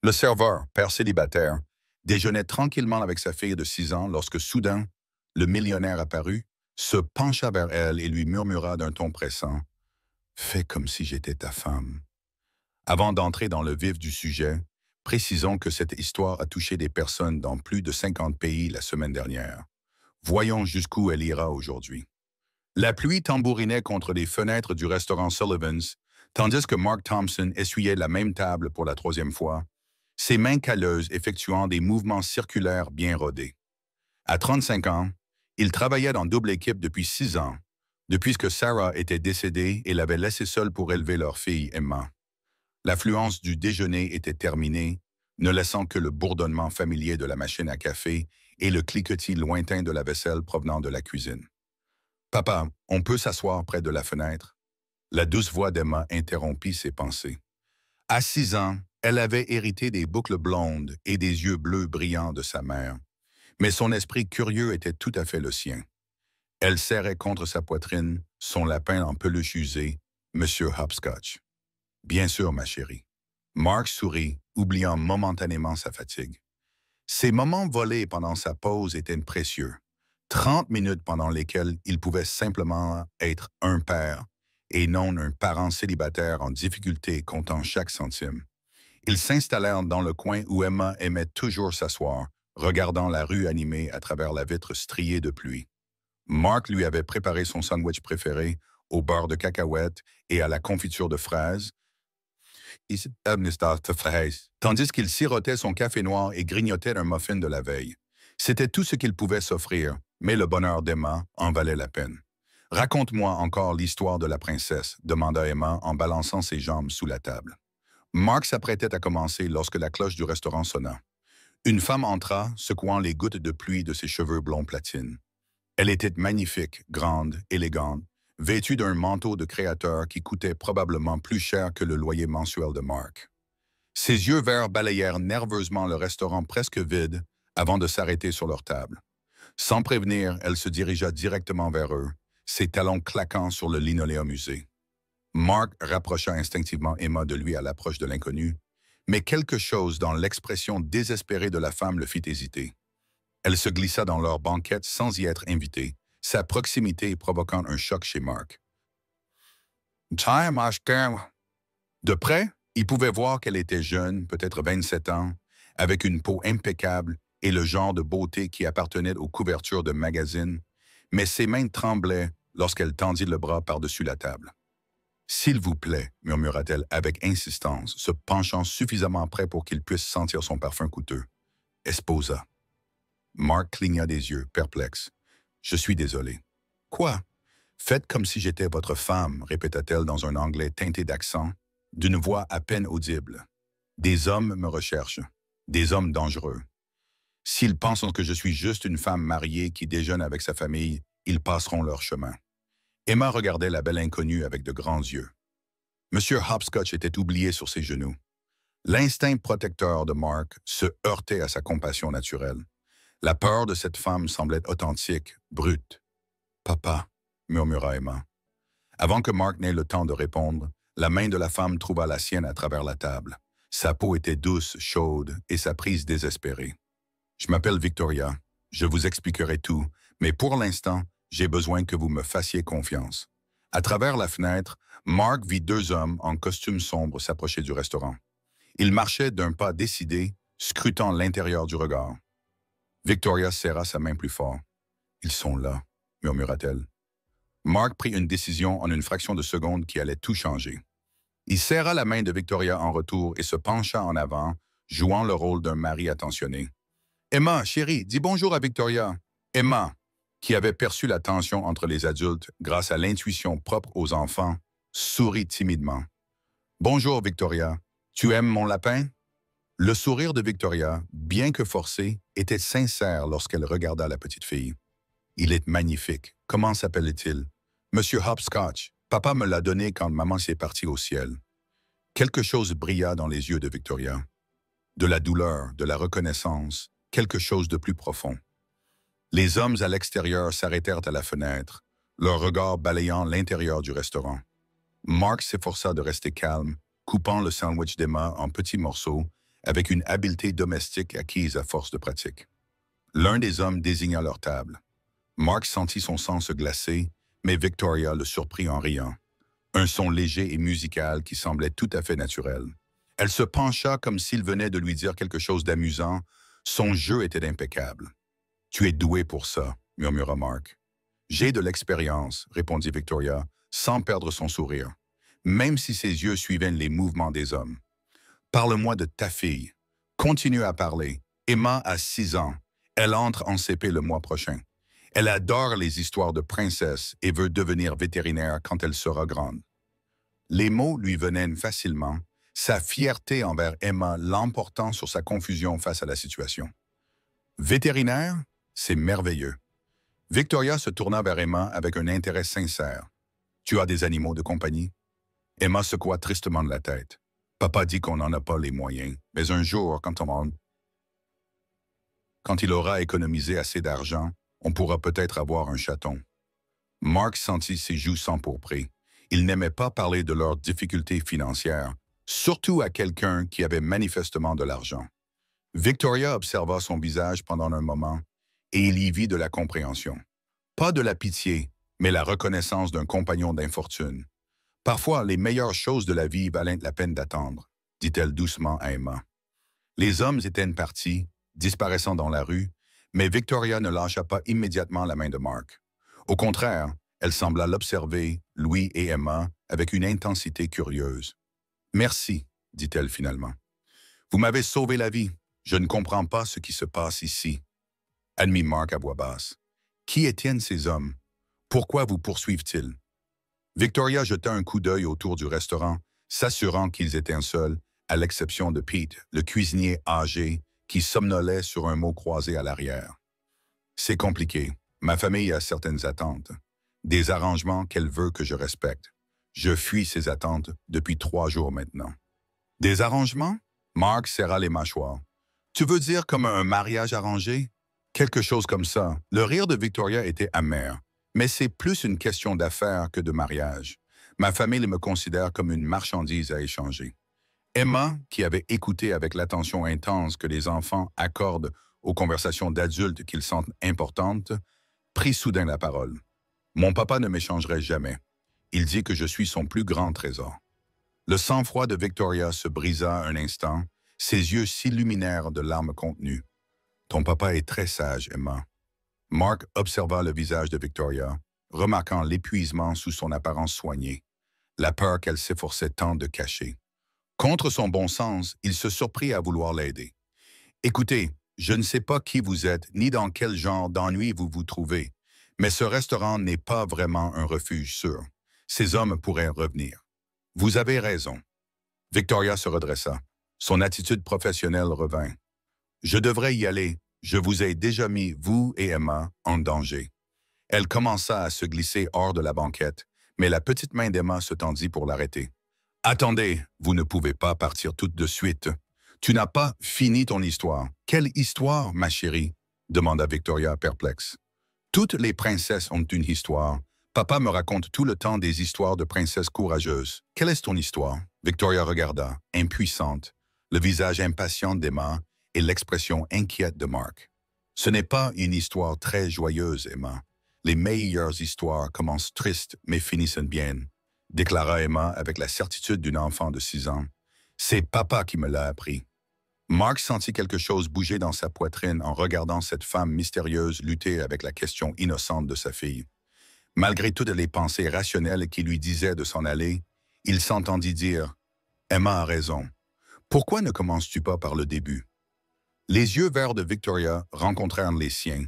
Le serveur, père célibataire, déjeunait tranquillement avec sa fille de 6 ans lorsque soudain, le millionnaire apparut, se pencha vers elle et lui murmura d'un ton pressant, « Fais comme si j'étais ta femme. » Avant d'entrer dans le vif du sujet, précisons que cette histoire a touché des personnes dans plus de 50 pays la semaine dernière. Voyons jusqu'où elle ira aujourd'hui. La pluie tambourinait contre les fenêtres du restaurant Sullivan's, tandis que Mark Thompson essuyait la même table pour la troisième fois, ses mains calleuses effectuant des mouvements circulaires bien rodés. À 35 ans, il travaillait dans double équipe depuis 6 ans, depuis que Sarah était décédée et l'avait laissé seule pour élever leur fille Emma. L'affluence du déjeuner était terminée, ne laissant que le bourdonnement familier de la machine à café et le cliquetis lointain de la vaisselle provenant de la cuisine. « Papa, on peut s'asseoir près de la fenêtre? » La douce voix d'Emma interrompit ses pensées. À 6 ans, elle avait hérité des boucles blondes et des yeux bleus brillants de sa mère, mais son esprit curieux était tout à fait le sien. Elle serrait contre sa poitrine son lapin en peluche usée, Monsieur Hopscotch. « Bien sûr, ma chérie. » Mark sourit, oubliant momentanément sa fatigue. Ces moments volés pendant sa pause étaient précieux. 30 minutes pendant lesquelles il pouvait simplement être un père et non un parent célibataire en difficulté comptant chaque centime. Ils s'installèrent dans le coin où Emma aimait toujours s'asseoir, regardant la rue animée à travers la vitre striée de pluie. Mark lui avait préparé son sandwich préféré au beurre de cacahuètes et à la confiture de fraises, tandis qu'il sirotait son café noir et grignotait un muffin de la veille. C'était tout ce qu'il pouvait s'offrir, mais le bonheur d'Emma en valait la peine. « Raconte-moi encore l'histoire de la princesse » demanda Emma en balançant ses jambes sous la table. Mark s'apprêtait à commencer lorsque la cloche du restaurant sonna. Une femme entra, secouant les gouttes de pluie de ses cheveux blonds platine. Elle était magnifique, grande, élégante, vêtue d'un manteau de créateur qui coûtait probablement plus cher que le loyer mensuel de Mark. Ses yeux verts balayèrent nerveusement le restaurant presque vide avant de s'arrêter sur leur table. Sans prévenir, elle se dirigea directement vers eux, ses talons claquant sur le linoléum usé. Mark rapprocha instinctivement Emma de lui à l'approche de l'inconnu, mais quelque chose dans l'expression désespérée de la femme le fit hésiter. Elle se glissa dans leur banquette sans y être invitée, sa proximité provoquant un choc chez Mark. De près, il pouvait voir qu'elle était jeune, peut-être 27 ans, avec une peau impeccable et le genre de beauté qui appartenait aux couvertures de magazines, mais ses mains tremblaient lorsqu'elle tendit le bras par-dessus la table. « S'il vous plaît, » murmura-t-elle avec insistance, se penchant suffisamment près pour qu'il puisse sentir son parfum coûteux. « Esposa. » Mark cligna des yeux, perplexe. « Je suis désolé. »« Quoi? Faites comme si j'étais votre femme, » répéta-t-elle dans un anglais teinté d'accent, d'une voix à peine audible. « Des hommes me recherchent. Des hommes dangereux. S'ils pensent que je suis juste une femme mariée qui déjeune avec sa famille, ils passeront leur chemin. » Emma regardait la belle inconnue avec de grands yeux. Monsieur Hopscotch était oublié sur ses genoux. L'instinct protecteur de Mark se heurtait à sa compassion naturelle. La peur de cette femme semblait authentique, brute. « Papa, » murmura Emma. Avant que Mark n'ait le temps de répondre, la main de la femme trouva la sienne à travers la table. Sa peau était douce, chaude, et sa prise désespérée. « Je m'appelle Victoria. Je vous expliquerai tout, mais pour l'instant, j'ai besoin que vous me fassiez confiance. » À travers la fenêtre, Mark vit 2 hommes en costume sombre s'approcher du restaurant. Ils marchaient d'un pas décidé, scrutant l'intérieur du regard. Victoria serra sa main plus fort. « Ils sont là, » murmura-t-elle. Mark prit une décision en une fraction de seconde qui allait tout changer. Il serra la main de Victoria en retour et se pencha en avant, jouant le rôle d'un mari attentionné. « Emma, chérie, dis bonjour à Victoria. » Emma, qui avait perçu la tension entre les adultes grâce à l'intuition propre aux enfants, sourit timidement. « Bonjour, Victoria. Tu aimes mon lapin? » Le sourire de Victoria, bien que forcé, était sincère lorsqu'elle regarda la petite fille. « Il est magnifique. Comment s'appelle-t-il? »« Monsieur Hopscotch. Papa me l'a donné quand maman s'est partie au ciel. » Quelque chose brilla dans les yeux de Victoria. De la douleur, de la reconnaissance, quelque chose de plus profond. Les hommes à l'extérieur s'arrêtèrent à la fenêtre, leur regard balayant l'intérieur du restaurant. Mark s'efforça de rester calme, coupant le sandwich d'Emma en petits morceaux, avec une habileté domestique acquise à force de pratique. L'un des hommes désigna leur table. Mark sentit son sang se glacer, mais Victoria le surprit en riant. Un son léger et musical qui semblait tout à fait naturel. Elle se pencha comme s'il venait de lui dire quelque chose d'amusant. Son jeu était impeccable. « Tu es doué pour ça », murmura Mark. « J'ai de l'expérience », répondit Victoria, sans perdre son sourire, même si ses yeux suivaient les mouvements des hommes. « Parle-moi de ta fille. Continue à parler. Emma a 6 ans. Elle entre en CP le mois prochain. Elle adore les histoires de princesses et veut devenir vétérinaire quand elle sera grande. » Les mots lui venaient facilement, sa fierté envers Emma l'emportant sur sa confusion face à la situation. « Vétérinaire? C'est merveilleux. » Victoria se tourna vers Emma avec un intérêt sincère. « Tu as des animaux de compagnie? » Emma secoua tristement de la tête. « Papa dit qu'on n'en a pas les moyens, mais un jour, quand il aura économisé assez d'argent, on pourra peut-être avoir un chaton. » Mark sentit ses joues s'empourprer. Il n'aimait pas parler de leurs difficultés financières, surtout à quelqu'un qui avait manifestement de l'argent. Victoria observa son visage pendant un moment, et il y vit de la compréhension. Pas de la pitié, mais la reconnaissance d'un compagnon d'infortune. « Parfois, les meilleures choses de la vie valent la peine d'attendre », dit-elle doucement à Emma. Les hommes étaient partis, disparaissant dans la rue, mais Victoria ne lâcha pas immédiatement la main de Mark. Au contraire, elle sembla l'observer, lui et Emma, avec une intensité curieuse. « Merci », dit-elle finalement. « Vous m'avez sauvé la vie. Je ne comprends pas ce qui se passe ici. » Admit Mark à voix basse. « Qui étaient ces hommes? Pourquoi vous poursuivent-ils? » Victoria jeta un coup d'œil autour du restaurant, s'assurant qu'ils étaient seuls, à l'exception de Pete, le cuisinier âgé, qui somnolait sur un mot croisé à l'arrière. « C'est compliqué. Ma famille a certaines attentes. Des arrangements qu'elle veut que je respecte. Je fuis ces attentes depuis 3 jours maintenant. » « Des arrangements? » Mark serra les mâchoires. « Tu veux dire comme un mariage arrangé? » Quelque chose comme ça. Le rire de Victoria était amer. Mais c'est plus une question d'affaires que de mariage. Ma famille me considère comme une marchandise à échanger. Emma, qui avait écouté avec l'attention intense que les enfants accordent aux conversations d'adultes qu'ils sentent importantes, prit soudain la parole. « Mon papa ne m'échangerait jamais. Il dit que je suis son plus grand trésor. » Le sang-froid de Victoria se brisa un instant, ses yeux s'illuminèrent de larmes contenues. « Ton papa est très sage, Emma. » Mark observa le visage de Victoria, remarquant l'épuisement sous son apparence soignée, la peur qu'elle s'efforçait tant de cacher. Contre son bon sens, il se surprit à vouloir l'aider. « Écoutez, je ne sais pas qui vous êtes, ni dans quel genre d'ennui vous vous trouvez, mais ce restaurant n'est pas vraiment un refuge sûr. Ces hommes pourraient revenir. Vous avez raison. » Victoria se redressa. Son attitude professionnelle revint. « Je devrais y aller. Je vous ai déjà mis, vous et Emma, en danger. » Elle commença à se glisser hors de la banquette, mais la petite main d'Emma se tendit pour l'arrêter. « Attendez, vous ne pouvez pas partir tout de suite. Tu n'as pas fini ton histoire. »« Quelle histoire, ma chérie? » demanda Victoria perplexe. « Toutes les princesses ont une histoire. Papa me raconte tout le temps des histoires de princesses courageuses. Quelle est ton histoire? » Victoria regarda, impuissante, le visage impatient d'Emma et l'expression inquiète de Mark. « Ce n'est pas une histoire très joyeuse, Emma. Les meilleures histoires commencent tristes mais finissent bien, » déclara Emma avec la certitude d'une enfant de 6 ans. « C'est papa qui me l'a appris. » Mark sentit quelque chose bouger dans sa poitrine en regardant cette femme mystérieuse lutter avec la question innocente de sa fille. Malgré toutes les pensées rationnelles qui lui disaient de s'en aller, il s'entendit dire « Emma a raison. Pourquoi ne commences-tu pas par le début? » Les yeux verts de Victoria rencontrèrent les siens,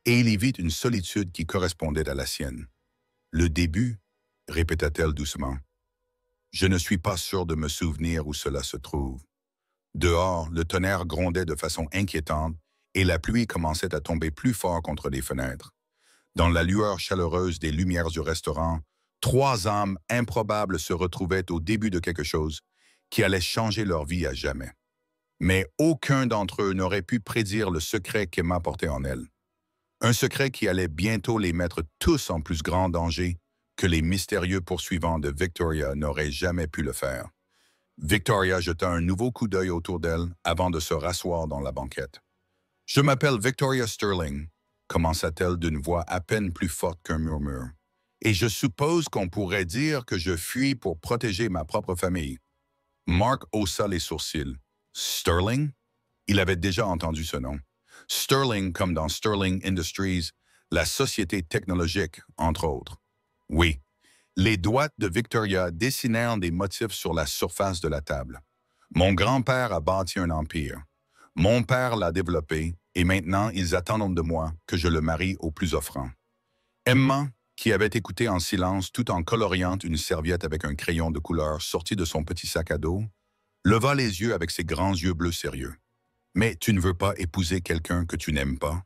et il y vit une solitude qui correspondait à la sienne. « Le début ?» répéta-t-elle doucement. « Je ne suis pas sûre de me souvenir où cela se trouve. » Dehors, le tonnerre grondait de façon inquiétante et la pluie commençait à tomber plus fort contre les fenêtres. Dans la lueur chaleureuse des lumières du restaurant, 3 âmes improbables se retrouvaient au début de quelque chose qui allait changer leur vie à jamais. Mais aucun d'entre eux n'aurait pu prédire le secret qu'Emma portait en elle. Un secret qui allait bientôt les mettre tous en plus grand danger que les mystérieux poursuivants de Victoria n'auraient jamais pu le faire. Victoria jeta un nouveau coup d'œil autour d'elle avant de se rasseoir dans la banquette. « Je m'appelle Victoria Sterling », commença-t-elle d'une voix à peine plus forte qu'un murmure. « Et je suppose qu'on pourrait dire que je fuis pour protéger ma propre famille. » Mark haussa les sourcils. « Sterling ?» Il avait déjà entendu ce nom. Sterling comme dans Sterling Industries, la société technologique, entre autres. Oui, les doigts de Victoria dessinèrent des motifs sur la surface de la table. Mon grand-père a bâti un empire. Mon père l'a développé et maintenant ils attendent de moi que je le marie au plus offrant. Emma, qui avait écouté en silence tout en coloriant une serviette avec un crayon de couleur sorti de son petit sac à dos, leva les yeux avec ses grands yeux bleus sérieux. « Mais tu ne veux pas épouser quelqu'un que tu n'aimes pas? »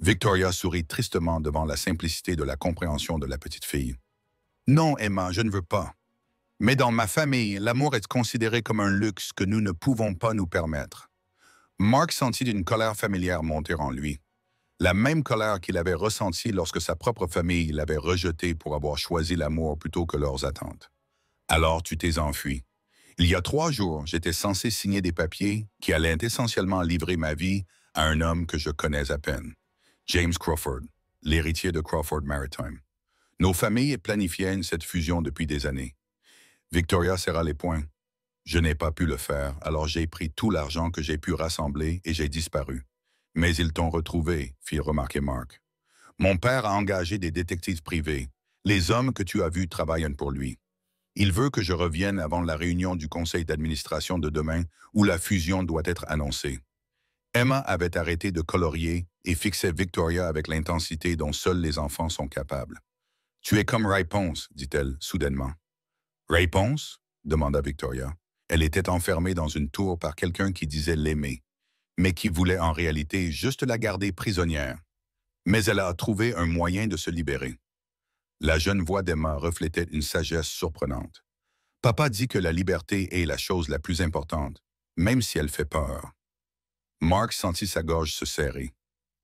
Victoria sourit tristement devant la simplicité de la compréhension de la petite fille. « Non, Emma, je ne veux pas. Mais dans ma famille, l'amour est considéré comme un luxe que nous ne pouvons pas nous permettre. » Mark sentit une colère familière monter en lui. La même colère qu'il avait ressentie lorsque sa propre famille l'avait rejeté pour avoir choisi l'amour plutôt que leurs attentes. « Alors tu t'es enfui. Il y a 3 jours, j'étais censé signer des papiers qui allaient essentiellement livrer ma vie à un homme que je connais à peine. James Crawford, l'héritier de Crawford Maritime. Nos familles planifiaient cette fusion depuis des années. » Victoria serra les poings. « Je n'ai pas pu le faire, alors j'ai pris tout l'argent que j'ai pu rassembler et j'ai disparu. Mais ils t'ont retrouvé, fit remarquer Mark. Mon père a engagé des détectives privés. Les hommes que tu as vus travaillent pour lui. Il veut que je revienne avant la réunion du conseil d'administration de demain où la fusion doit être annoncée. » Emma avait arrêté de colorier et fixait Victoria avec l'intensité dont seuls les enfants sont capables. « Tu es comme Ray Ponce, dit-elle soudainement. « Ray Ponce ?» demanda Victoria. Elle était enfermée dans une tour par quelqu'un qui disait l'aimer, mais qui voulait en réalité juste la garder prisonnière. Mais elle a trouvé un moyen de se libérer. La jeune voix d'Emma reflétait une sagesse surprenante. « Papa dit que la liberté est la chose la plus importante, même si elle fait peur. » Mark sentit sa gorge se serrer.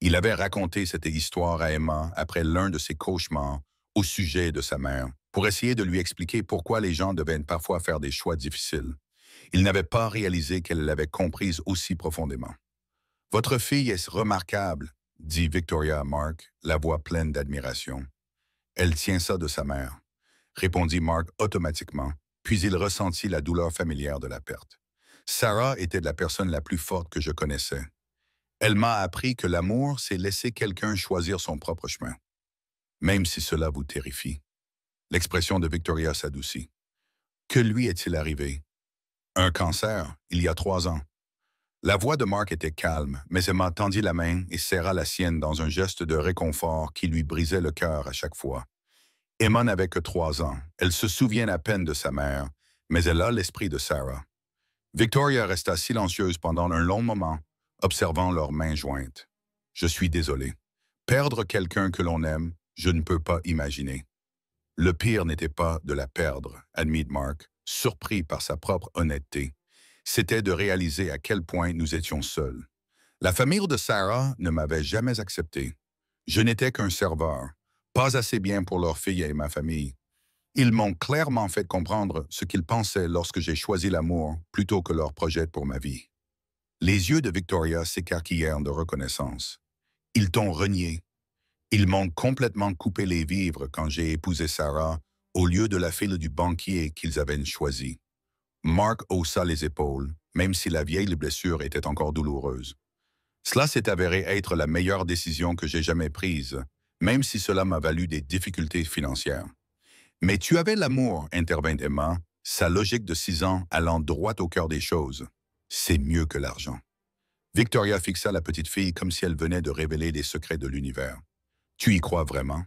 Il avait raconté cette histoire à Emma après l'un de ses cauchemars au sujet de sa mère, pour essayer de lui expliquer pourquoi les gens devaient parfois faire des choix difficiles. Il n'avait pas réalisé qu'elle l'avait comprise aussi profondément. « Votre fille est remarquable, » dit Victoria à Mark, la voix pleine d'admiration. « Elle tient ça de sa mère, » répondit Mark automatiquement, puis il ressentit la douleur familière de la perte. Sarah était la personne la plus forte que je connaissais. Elle m'a appris que l'amour, c'est laisser quelqu'un choisir son propre chemin, même si cela vous terrifie. L'expression de Victoria s'adoucit. Que lui est-il arrivé? Un cancer, il y a 3 ans. La voix de Mark était calme, mais Emma tendit la main et serra la sienne dans un geste de réconfort qui lui brisait le cœur à chaque fois. Emma n'avait que 3 ans. Elle se souvient à peine de sa mère, mais elle a l'esprit de Sarah. Victoria resta silencieuse pendant un long moment, observant leurs mains jointes. « Je suis désolé. Perdre quelqu'un que l'on aime, je ne peux pas imaginer. » Le pire n'était pas de la perdre, admit Mark, surpris par sa propre honnêteté. C'était de réaliser à quel point nous étions seuls. La famille de Sarah ne m'avait jamais accepté. Je n'étais qu'un serveur, pas assez bien pour leur fille et ma famille. Ils m'ont clairement fait comprendre ce qu'ils pensaient lorsque j'ai choisi l'amour plutôt que leur projet pour ma vie. Les yeux de Victoria s'écarquillèrent de reconnaissance. Ils t'ont renié. Ils m'ont complètement coupé les vivres quand j'ai épousé Sarah au lieu de la fille du banquier qu'ils avaient choisi. Mark haussa les épaules, même si la vieille blessure était encore douloureuse. Cela s'est avéré être la meilleure décision que j'ai jamais prise, même si cela m'a valu des difficultés financières. Mais tu avais l'amour, intervint Emma, sa logique de 6 ans allant droit au cœur des choses. C'est mieux que l'argent. Victoria fixa la petite fille comme si elle venait de révéler les secrets de l'univers. Tu y crois vraiment?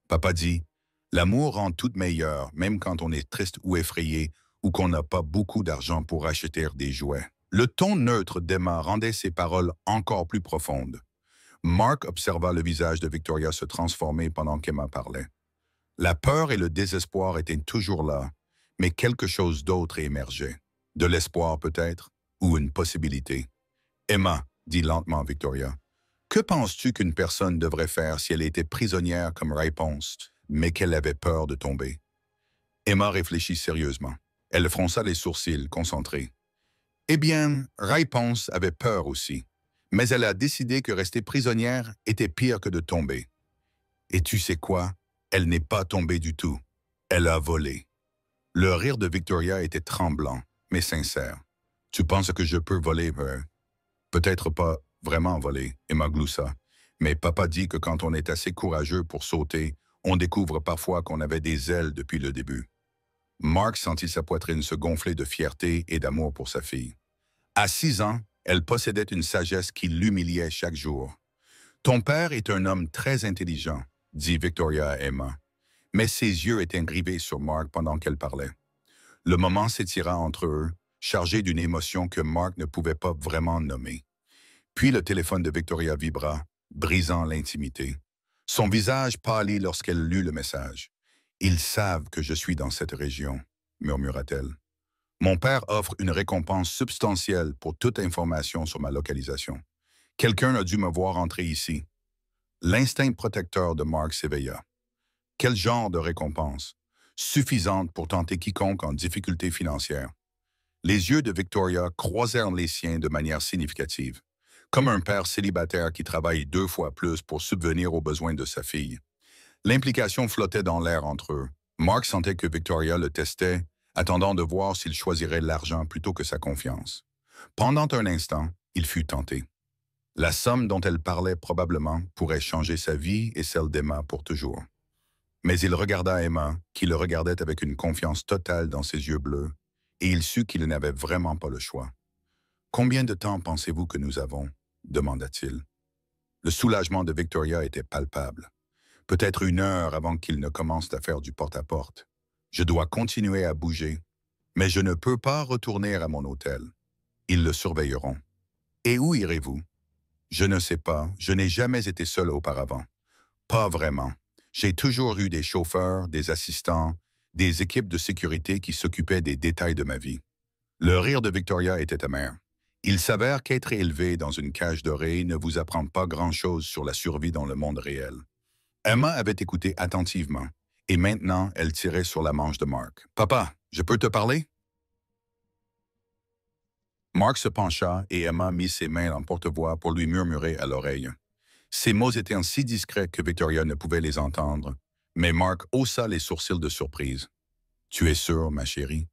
Papa dit, l'amour rend tout meilleur, même quand on est triste ou effrayé, ou qu'on n'a pas beaucoup d'argent pour acheter des jouets. Le ton neutre d'Emma rendait ses paroles encore plus profondes. Mark observa le visage de Victoria se transformer pendant qu'Emma parlait. La peur et le désespoir étaient toujours là, mais quelque chose d'autre émergeait. De l'espoir peut-être, ou une possibilité. « Emma, » dit lentement Victoria, « que penses-tu qu'une personne devrait faire si elle était prisonnière comme Ray Ponce, mais qu'elle avait peur de tomber? » Emma réfléchit sérieusement. Elle fronça les sourcils, concentrée. Eh bien, Ray-Ponce avait peur aussi, mais elle a décidé que rester prisonnière était pire que de tomber. Et tu sais quoi? Elle n'est pas tombée du tout. Elle a volé. Le rire de Victoria était tremblant, mais sincère. Tu penses que je peux voler? Peut-être pas vraiment voler, Emma gloussa. Mais papa dit que quand on est assez courageux pour sauter, on découvre parfois qu'on avait des ailes depuis le début. Mark sentit sa poitrine se gonfler de fierté et d'amour pour sa fille. À 6 ans, elle possédait une sagesse qui l'humiliait chaque jour. Ton père est un homme très intelligent, dit Victoria à Emma, mais ses yeux étaient rivés sur Mark pendant qu'elle parlait. Le moment s'étira entre eux, chargé d'une émotion que Mark ne pouvait pas vraiment nommer. Puis le téléphone de Victoria vibra, brisant l'intimité. Son visage pâlit lorsqu'elle lut le message. « Ils savent que je suis dans cette région », murmura-t-elle. « Mon père offre une récompense substantielle pour toute information sur ma localisation. Quelqu'un a dû me voir entrer ici. » L'instinct protecteur de Mark s'éveilla. Quel genre de récompense? Suffisante pour tenter quiconque en difficulté financière. Les yeux de Victoria croisèrent les siens de manière significative, comme un père célibataire qui travaille 2 fois plus pour subvenir aux besoins de sa fille. L'implication flottait dans l'air entre eux. Mark sentait que Victoria le testait, attendant de voir s'il choisirait l'argent plutôt que sa confiance. Pendant un instant, il fut tenté. La somme dont elle parlait probablement pourrait changer sa vie et celle d'Emma pour toujours. Mais il regarda Emma, qui le regardait avec une confiance totale dans ses yeux bleus, et il sut qu'il n'avait vraiment pas le choix. « Combien de temps pensez-vous que nous avons » demanda-t-il. Le soulagement de Victoria était palpable. Peut-être 1 heure avant qu'il ne commence à faire du porte-à-porte. Je dois continuer à bouger, mais je ne peux pas retourner à mon hôtel. Ils le surveilleront. Et où irez-vous? Je ne sais pas, je n'ai jamais été seul auparavant. Pas vraiment. J'ai toujours eu des chauffeurs, des assistants, des équipes de sécurité qui s'occupaient des détails de ma vie. Le rire de Victoria était amer. Il s'avère qu'être élevé dans une cage dorée ne vous apprend pas grand-chose sur la survie dans le monde réel. Emma avait écouté attentivement, et maintenant elle tirait sur la manche de Mark. « Papa, je peux te parler? » Mark se pencha et Emma mit ses mains en porte-voix pour lui murmurer à l'oreille. Ces mots étaient si discrets que Victoria ne pouvait les entendre, mais Mark haussa les sourcils de surprise. « Tu es sûre, ma chérie? »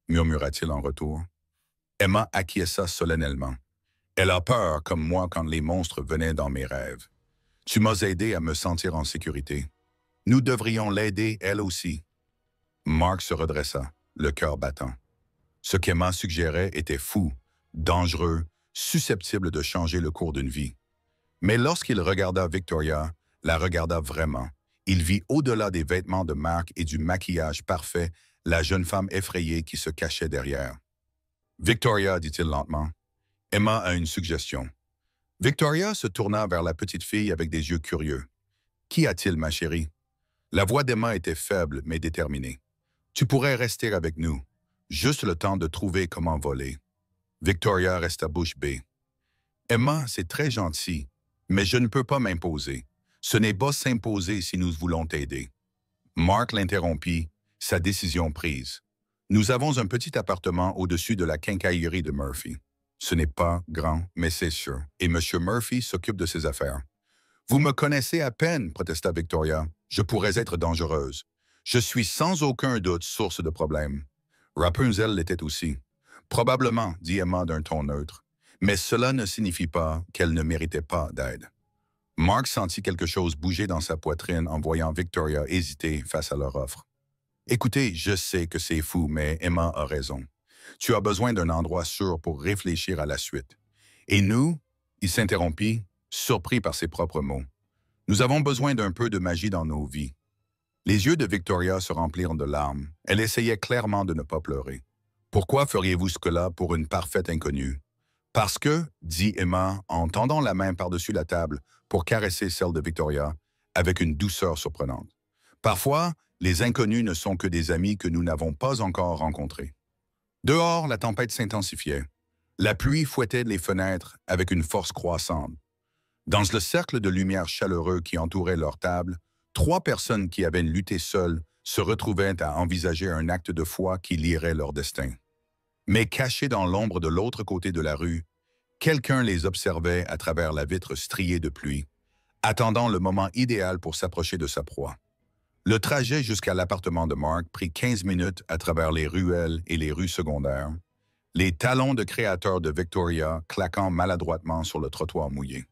murmura-t-il en retour. Emma acquiesça solennellement. « Elle a peur, comme moi, quand les monstres venaient dans mes rêves. Tu m'as aidé à me sentir en sécurité. Nous devrions l'aider, elle aussi. » Mark se redressa, le cœur battant. Ce qu'Emma suggérait était fou, dangereux, susceptible de changer le cours d'une vie. Mais lorsqu'il regarda Victoria, la regarda vraiment, il vit au-delà des vêtements de Mark et du maquillage parfait la jeune femme effrayée qui se cachait derrière. « Victoria, dit-il lentement, Emma a une suggestion. » Victoria se tourna vers la petite fille avec des yeux curieux. « Qu'y a-t-il, ma chérie? » La voix d'Emma était faible mais déterminée. « Tu pourrais rester avec nous, juste le temps de trouver comment voler. » Victoria resta bouche bée. « Emma, c'est très gentil, mais je ne peux pas m'imposer. Ce n'est pas s'imposer si nous voulons t'aider. » Mark l'interrompit, sa décision prise. « Nous avons un petit appartement au-dessus de la quincaillerie de Murphy. Ce n'est pas grand, mais c'est sûr, et M. Murphy s'occupe de ses affaires. »« Vous me connaissez à peine, » protesta Victoria. « Je pourrais être dangereuse. Je suis sans aucun doute source de problèmes. » Rapunzel l'était aussi. « Probablement, » dit Emma d'un ton neutre, « mais cela ne signifie pas qu'elle ne méritait pas d'aide. » Mark sentit quelque chose bouger dans sa poitrine en voyant Victoria hésiter face à leur offre. « Écoutez, je sais que c'est fou, mais Emma a raison. Tu as besoin d'un endroit sûr pour réfléchir à la suite. Et nous, » il s'interrompit, surpris par ses propres mots, « nous avons besoin d'un peu de magie dans nos vies. » Les yeux de Victoria se remplirent de larmes. Elle essayait clairement de ne pas pleurer. « Pourquoi feriez-vous ce que là pour une parfaite inconnue? »« Parce que, » dit Emma en tendant la main par-dessus la table pour caresser celle de Victoria avec une douceur surprenante. « Parfois, les inconnus ne sont que des amis que nous n'avons pas encore rencontrés. » Dehors, la tempête s'intensifiait. La pluie fouettait les fenêtres avec une force croissante. Dans le cercle de lumière chaleureux qui entourait leur table, 3 personnes qui avaient lutté seules se retrouvaient à envisager un acte de foi qui lierait leur destin. Mais cachés dans l'ombre de l'autre côté de la rue, quelqu'un les observait à travers la vitre striée de pluie, attendant le moment idéal pour s'approcher de sa proie. Le trajet jusqu'à l'appartement de Mark prit 15 minutes à travers les ruelles et les rues secondaires, les talons de créateur de Victoria claquant maladroitement sur le trottoir mouillé.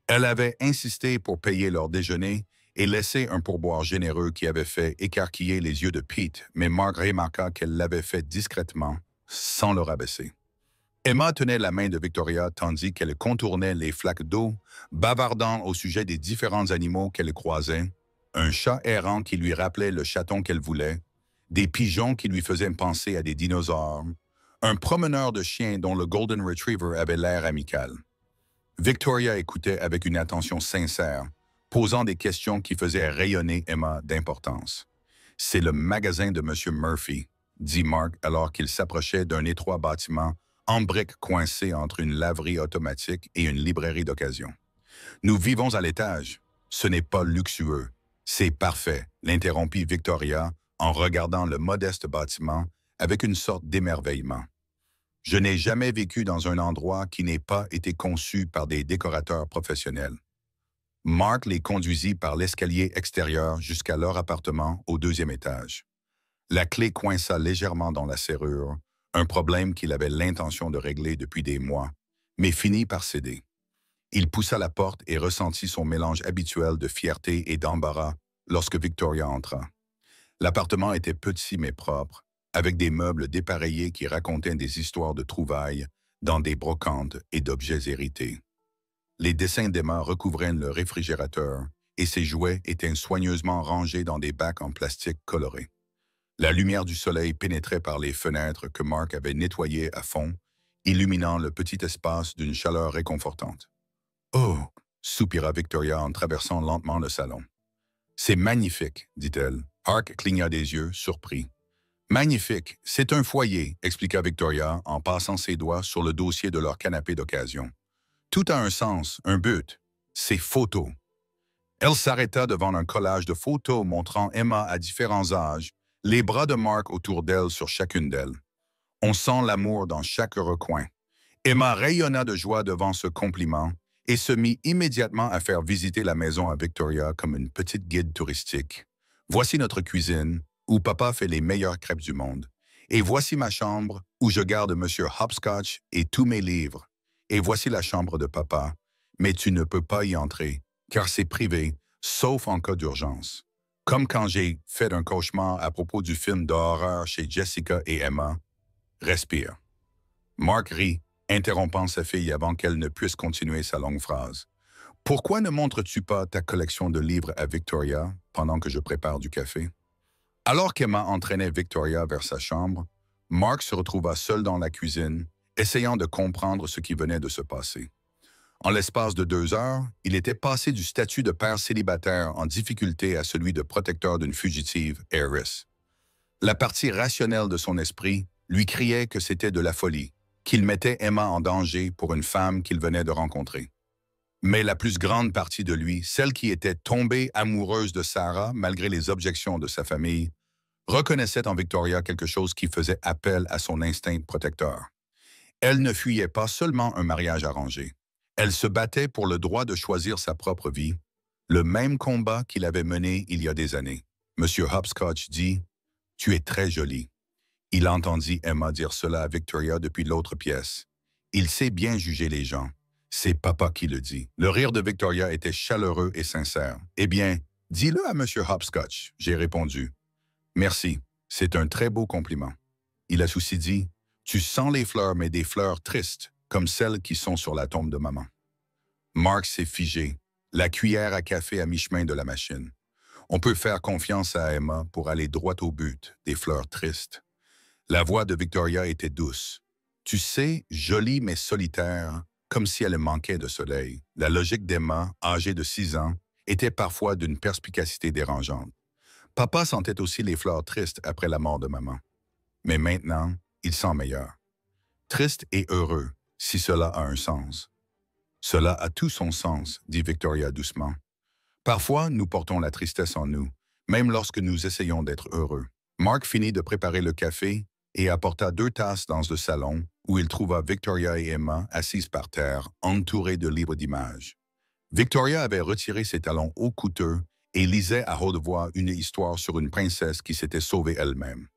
Elle avait insisté pour payer leur déjeuner et laisser un pourboire généreux qui avait fait écarquiller les yeux de Pete, mais Mark remarqua qu'elle l'avait fait discrètement, sans le rabaisser. Emma tenait la main de Victoria tandis qu'elle contournait les flaques d'eau, bavardant au sujet des différents animaux qu'elle croisait, un chat errant qui lui rappelait le chaton qu'elle voulait, des pigeons qui lui faisaient penser à des dinosaures, un promeneur de chiens dont le Golden Retriever avait l'air amical. Victoria écoutait avec une attention sincère, posant des questions qui faisaient rayonner Emma d'importance. « C'est le magasin de M. Murphy », dit Mark alors qu'il s'approchait d'un étroit bâtiment en briques coincé entre une laverie automatique et une librairie d'occasion. « Nous vivons à l'étage. Ce n'est pas luxueux. C'est parfait », l'interrompit Victoria en regardant le modeste bâtiment avec une sorte d'émerveillement. « Je n'ai jamais vécu dans un endroit qui n'ait pas été conçu par des décorateurs professionnels. » Mark les conduisit par l'escalier extérieur jusqu'à leur appartement au 2e étage. La clé coinça légèrement dans la serrure, un problème qu'il avait l'intention de régler depuis des mois, mais finit par céder. Il poussa la porte et ressentit son mélange habituel de fierté et d'embarras lorsque Victoria entra. L'appartement était petit mais propre, avec des meubles dépareillés qui racontaient des histoires de trouvailles dans des brocantes et d'objets hérités. Les dessins d'Emma recouvraient le réfrigérateur et ses jouets étaient soigneusement rangés dans des bacs en plastique coloré. La lumière du soleil pénétrait par les fenêtres que Mark avait nettoyées à fond, illuminant le petit espace d'une chaleur réconfortante. « Oh !» soupira Victoria en traversant lentement le salon. « C'est magnifique, dit-elle. Mark cligna des yeux, surpris. « Magnifique, c'est un foyer, expliqua Victoria en passant ses doigts sur le dossier de leur canapé d'occasion. Tout a un sens, un but. C'est photos. Elle s'arrêta devant un collage de photos montrant Emma à différents âges, les bras de Mark autour d'elle sur chacune d'elles. On sent l'amour dans chaque recoin. Emma rayonna de joie devant ce compliment et se mit immédiatement à faire visiter la maison à Victoria comme une petite guide touristique. Voici notre cuisine, où papa fait les meilleures crêpes du monde. Et voici ma chambre, où je garde M. Hopscotch et tous mes livres. Et voici la chambre de papa, mais tu ne peux pas y entrer, car c'est privé, sauf en cas d'urgence. Comme quand j'ai fait un cauchemar à propos du film d'horreur chez Jessica et Emma. Respire. Mark rit, interrompant sa fille avant qu'elle ne puisse continuer sa longue phrase. « Pourquoi ne montres-tu pas ta collection de livres à Victoria pendant que je prépare du café? » Alors qu'Emma entraînait Victoria vers sa chambre, Mark se retrouva seul dans la cuisine, essayant de comprendre ce qui venait de se passer. En l'espace de 2 heures, il était passé du statut de père célibataire en difficulté à celui de protecteur d'une fugitive heiress. La partie rationnelle de son esprit lui criait que c'était de la folie, qu'il mettait Emma en danger pour une femme qu'il venait de rencontrer. Mais la plus grande partie de lui, celle qui était tombée amoureuse de Sarah malgré les objections de sa famille, reconnaissait en Victoria quelque chose qui faisait appel à son instinct protecteur. Elle ne fuyait pas seulement un mariage arrangé. Elle se battait pour le droit de choisir sa propre vie, le même combat qu'il avait mené il y a des années. Monsieur Hopscotch dit « Tu es très jolie ». Il entendit Emma dire cela à Victoria depuis l'autre pièce. Il sait bien juger les gens. C'est papa qui le dit. Le rire de Victoria était chaleureux et sincère. « Eh bien, dis-le à Monsieur Hopscotch », j'ai répondu. « Merci, c'est un très beau compliment. » Il a souci dit « Tu sens les fleurs, mais des fleurs tristes, comme celles qui sont sur la tombe de maman. » Mark s'est figé, la cuillère à café à mi-chemin de la machine. On peut faire confiance à Emma pour aller droit au but, des fleurs tristes. La voix de Victoria était douce. Tu sais, jolie mais solitaire, comme si elle manquait de soleil. La logique d'Emma, âgée de 6 ans, était parfois d'une perspicacité dérangeante. Papa sentait aussi les fleurs tristes après la mort de maman. Mais maintenant, il sent meilleur. Triste et heureux, si cela a un sens. Cela a tout son sens, dit Victoria doucement. Parfois, nous portons la tristesse en nous, même lorsque nous essayons d'être heureux. Mark finit de préparer le café et apporta 2 tasses dans le salon où il trouva Victoria et Emma assises par terre, entourées de livres d'images. Victoria avait retiré ses talons hauts coûteux et lisait à haute voix une histoire sur une princesse qui s'était sauvée elle-même.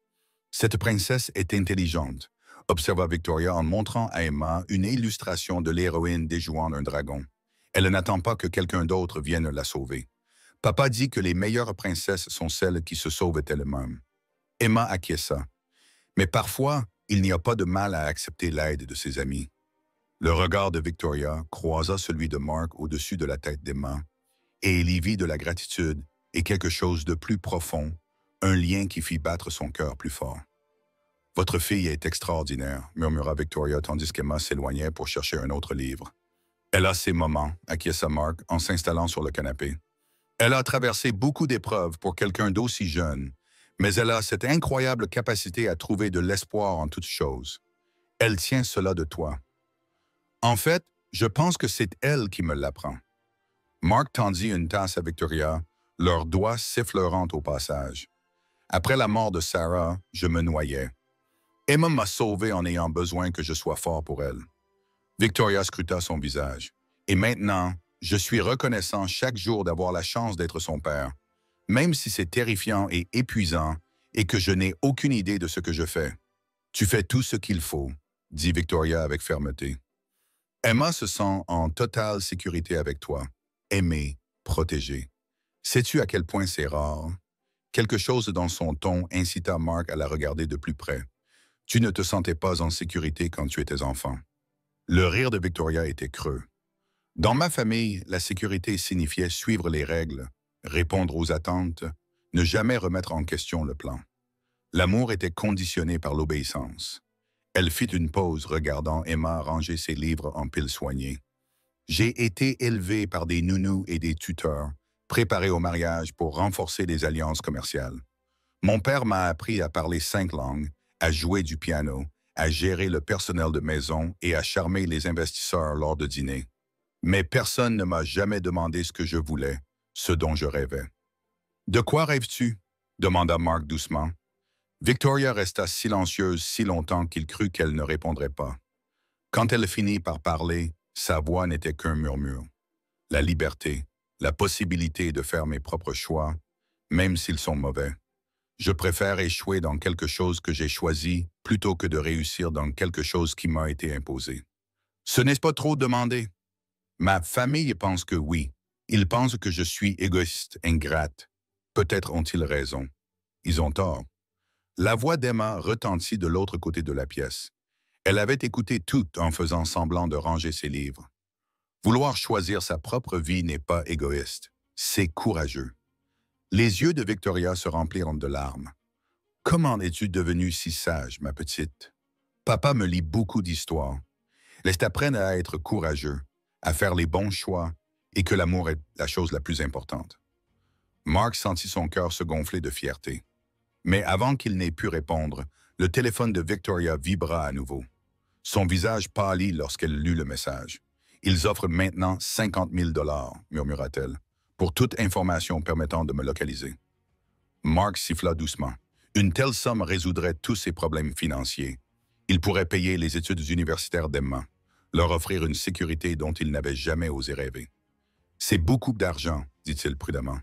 Cette princesse est intelligente, observa Victoria en montrant à Emma une illustration de l'héroïne déjouant un dragon. Elle n'attend pas que quelqu'un d'autre vienne la sauver. Papa dit que les meilleures princesses sont celles qui se sauvent elles-mêmes. Emma acquiesça. Mais parfois, il n'y a pas de mal à accepter l'aide de ses amis. Le regard de Victoria croisa celui de Mark au-dessus de la tête d'Emma, et il y vit de la gratitude et quelque chose de plus profond, un lien qui fit battre son cœur plus fort. « Votre fille est extraordinaire », murmura Victoria tandis qu'Emma s'éloignait pour chercher un autre livre. « Elle a ses moments », acquiesça Mark en s'installant sur le canapé. « Elle a traversé beaucoup d'épreuves pour quelqu'un d'aussi jeune, mais elle a cette incroyable capacité à trouver de l'espoir en toutes choses. Elle tient cela de toi. En fait, je pense que c'est elle qui me l'apprend. » Mark tendit une tasse à Victoria, leurs doigts s'effleurant au passage. Après la mort de Sarah, je me noyais. Emma m'a sauvé en ayant besoin que je sois fort pour elle. Victoria scruta son visage. Et maintenant, je suis reconnaissant chaque jour d'avoir la chance d'être son père, même si c'est terrifiant et épuisant et que je n'ai aucune idée de ce que je fais. Tu fais tout ce qu'il faut, dit Victoria avec fermeté. Emma se sent en totale sécurité avec toi, aimée, protégée. Sais-tu à quel point c'est rare? Quelque chose dans son ton incita Mark à la regarder de plus près. Tu ne te sentais pas en sécurité quand tu étais enfant. Le rire de Victoria était creux. Dans ma famille, la sécurité signifiait suivre les règles, répondre aux attentes, ne jamais remettre en question le plan. L'amour était conditionné par l'obéissance. Elle fit une pause regardant Emma ranger ses livres en piles soignées. J'ai été élevé par des nounous et des tuteurs, préparés au mariage pour renforcer les alliances commerciales. Mon père m'a appris à parler 5 langues, à jouer du piano, à gérer le personnel de maison et à charmer les investisseurs lors de dîners. Mais personne ne m'a jamais demandé ce que je voulais, ce dont je rêvais. « De quoi rêves-tu » demanda Mark doucement. Victoria resta silencieuse si longtemps qu'il crut qu'elle ne répondrait pas. Quand elle finit par parler, sa voix n'était qu'un murmure. La liberté, la possibilité de faire mes propres choix, même s'ils sont mauvais. Je préfère échouer dans quelque chose que j'ai choisi plutôt que de réussir dans quelque chose qui m'a été imposé. Ce n'est pas trop demandé. Ma famille pense que oui. Ils pensent que je suis égoïste, ingrate. Peut-être ont-ils raison. Ils ont tort. La voix d'Emma retentit de l'autre côté de la pièce. Elle avait écouté tout en faisant semblant de ranger ses livres. Vouloir choisir sa propre vie n'est pas égoïste. C'est courageux. Les yeux de Victoria se remplirent de larmes. « Comment es-tu devenue si sage, ma petite? Papa me lit beaucoup d'histoires. Laisse t'apprendre à être courageux, à faire les bons choix et que l'amour est la chose la plus importante. » Mark sentit son cœur se gonfler de fierté. Mais avant qu'il n'ait pu répondre, le téléphone de Victoria vibra à nouveau. Son visage pâlit lorsqu'elle lut le message. « Ils offrent maintenant 50 000 $, murmura-t-elle, pour toute information permettant de me localiser. » Mark siffla doucement. Une telle somme résoudrait tous ses problèmes financiers. Il pourrait payer les études universitaires d'Emma, leur offrir une sécurité dont il n'avait jamais osé rêver. « C'est beaucoup d'argent, dit-il prudemment.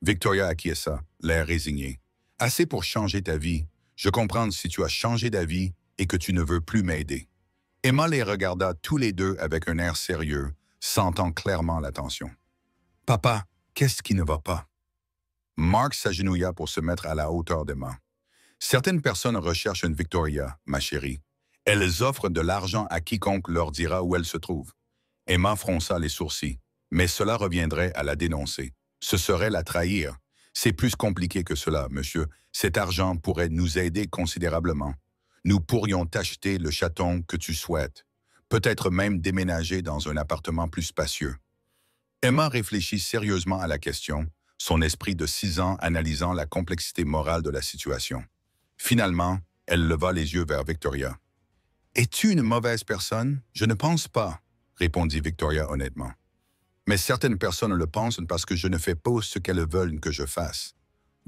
Victoria acquiesça, l'air résigné. « Assez pour changer ta vie. Je comprends si tu as changé d'avis et que tu ne veux plus m'aider. » Emma les regarda tous les deux avec un air sérieux, sentant clairement la tension. « Papa, qu'est-ce qui ne va pas? » Mark s'agenouilla pour se mettre à la hauteur d'Emma. « Certaines personnes recherchent une Victoria, ma chérie. Elles offrent de l'argent à quiconque leur dira où elle se trouve. » Emma fronça les sourcils, mais cela reviendrait à la dénoncer. Ce serait la trahir. C'est plus compliqué que cela, monsieur. Cet argent pourrait nous aider considérablement. Nous pourrions t'acheter le chaton que tu souhaites, peut-être même déménager dans un appartement plus spacieux. Emma réfléchit sérieusement à la question, son esprit de 6 ans analysant la complexité morale de la situation. Finalement, elle leva les yeux vers Victoria. « Es-tu une mauvaise personne? Je ne pense pas, » répondit Victoria honnêtement. « Mais certaines personnes le pensent parce que je ne fais pas ce qu'elles veulent que je fasse.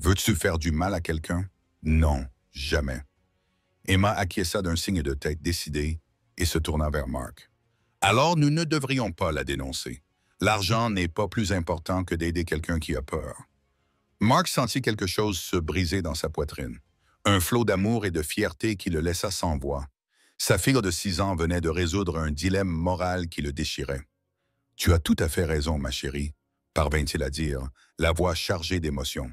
Veux-tu faire du mal à quelqu'un? Non, jamais. Emma acquiesça d'un signe de tête décidé et se tourna vers Mark. Alors nous ne devrions pas la dénoncer. L'argent n'est pas plus important que d'aider quelqu'un qui a peur. Mark sentit quelque chose se briser dans sa poitrine. Un flot d'amour et de fierté qui le laissa sans voix. Sa fille de 6 ans venait de résoudre un dilemme moral qui le déchirait. « Tu as tout à fait raison, ma chérie », parvint-il à dire, la voix chargée d'émotion.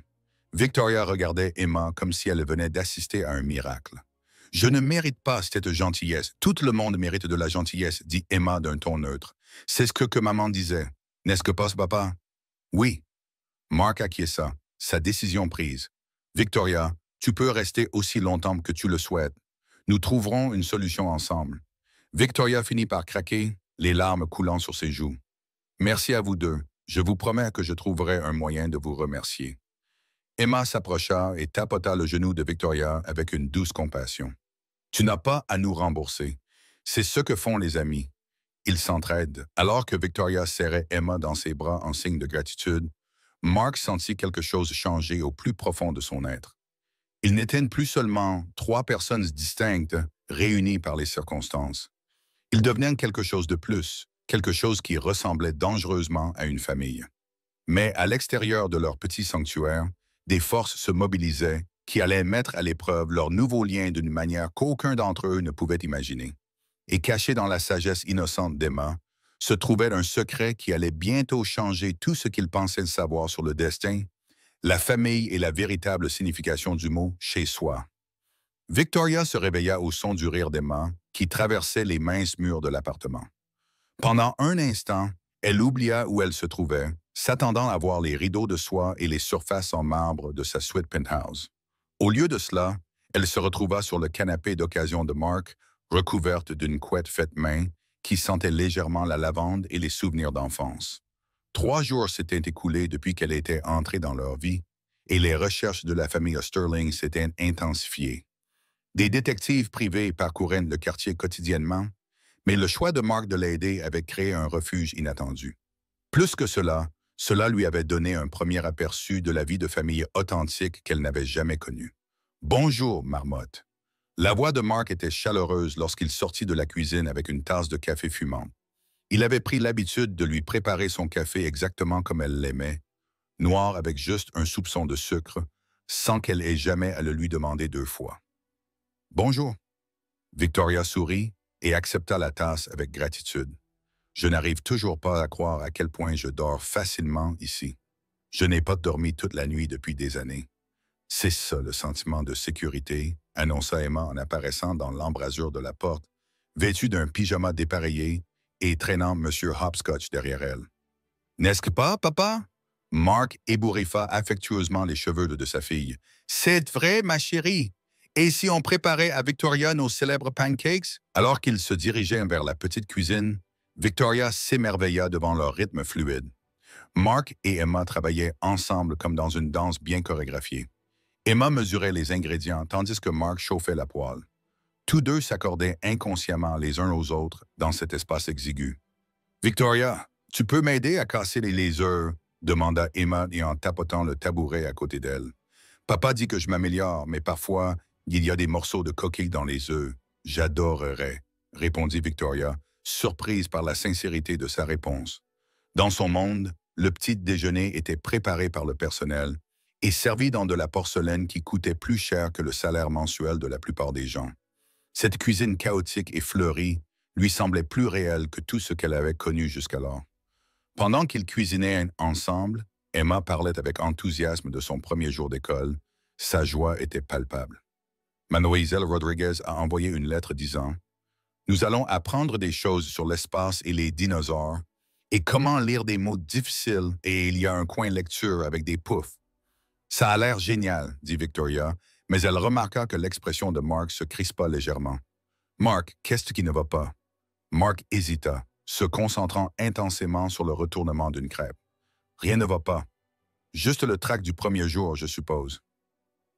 Victoria regardait Emma comme si elle venait d'assister à un miracle. « Je ne mérite pas cette gentillesse. Tout le monde mérite de la gentillesse, dit Emma d'un ton neutre. C'est ce que maman disait. N'est-ce que pas, papa? Oui. Mark acquiesça, sa décision prise. Victoria, tu peux rester aussi longtemps que tu le souhaites. Nous trouverons une solution ensemble. Victoria finit par craquer, les larmes coulant sur ses joues. Merci à vous deux. Je vous promets que je trouverai un moyen de vous remercier. Emma s'approcha et tapota le genou de Victoria avec une douce compassion. Tu n'as pas à nous rembourser. C'est ce que font les amis. Ils s'entraident. Alors que Victoria serrait Emma dans ses bras en signe de gratitude, Mark sentit quelque chose changer au plus profond de son être. Ils n'étaient plus seulement 3 personnes distinctes, réunies par les circonstances. Ils devenaient quelque chose de plus, quelque chose qui ressemblait dangereusement à une famille. Mais à l'extérieur de leur petit sanctuaire, des forces se mobilisaient qui allaient mettre à l'épreuve leur nouveau lien d'une manière qu'aucun d'entre eux ne pouvait imaginer. Et caché dans la sagesse innocente d'Emma, se trouvait un secret qui allait bientôt changer tout ce qu'ils pensaient savoir sur le destin, la famille et la véritable signification du mot « chez soi ». Victoria se réveilla au son du rire d'Emma qui traversait les minces murs de l'appartement. Pendant un instant, elle oublia où elle se trouvait, s'attendant à voir les rideaux de soie et les surfaces en marbre de sa suite penthouse. Au lieu de cela, elle se retrouva sur le canapé d'occasion de Mark, recouverte d'une couette faite main, qui sentait légèrement la lavande et les souvenirs d'enfance. 3 jours s'étaient écoulés depuis qu'elle était entrée dans leur vie, et les recherches de la famille Sterling s'étaient intensifiées. Des détectives privés parcouraient le quartier quotidiennement, mais le choix de Mark de l'aider avait créé un refuge inattendu. Plus que cela lui avait donné un premier aperçu de la vie de famille authentique qu'elle n'avait jamais connue. « Bonjour, marmotte ». La voix de Mark était chaleureuse lorsqu'il sortit de la cuisine avec une tasse de café fumant. Il avait pris l'habitude de lui préparer son café exactement comme elle l'aimait, noir avec juste un soupçon de sucre, sans qu'elle ait jamais à le lui demander 2 fois. « Bonjour ». Victoria sourit et accepta la tasse avec gratitude. « Je n'arrive toujours pas à croire à quel point je dors facilement ici. Je n'ai pas dormi toute la nuit depuis des années. C'est ça le sentiment de sécurité, annonça Emma en apparaissant dans l'embrasure de la porte, vêtue d'un pyjama dépareillé et traînant M. Hopscotch derrière elle. « N'est-ce pas, papa? » Mark ébouriffa affectueusement les cheveux de sa fille. « C'est vrai, ma chérie. Et si on préparait à Victoria nos célèbres pancakes? » Alors qu'ils se dirigeaient vers la petite cuisine, Victoria s'émerveilla devant leur rythme fluide. Mark et Emma travaillaient ensemble comme dans une danse bien chorégraphiée. Emma mesurait les ingrédients tandis que Mark chauffait la poêle. Tous deux s'accordaient inconsciemment les uns aux autres dans cet espace exigu. « Victoria, tu peux m'aider à casser les œufs ?» demanda Emma en tapotant le tabouret à côté d'elle. « Papa dit que je m'améliore, mais parfois, il y a des morceaux de coquille dans les œufs. J'adorerais, » répondit Victoria, surprise par la sincérité de sa réponse. Dans son monde, le petit déjeuner était préparé par le personnel et servi dans de la porcelaine qui coûtait plus cher que le salaire mensuel de la plupart des gens. Cette cuisine chaotique et fleurie lui semblait plus réelle que tout ce qu'elle avait connu jusqu'alors. Pendant qu'ils cuisinaient ensemble, Emma parlait avec enthousiasme de son premier jour d'école. Sa joie était palpable. Mademoiselle Rodriguez a envoyé une lettre disant « Nous allons apprendre des choses sur l'espace et les dinosaures et comment lire des mots difficiles et il y a un coin lecture avec des poufs. » « Ça a l'air génial, » dit Victoria, mais elle remarqua que l'expression de Mark se crispa légèrement. « Mark, qu'est-ce qui ne va pas? » Mark hésita, se concentrant intensément sur le retournement d'une crêpe. « Rien ne va pas. Juste le trac du premier jour, je suppose. »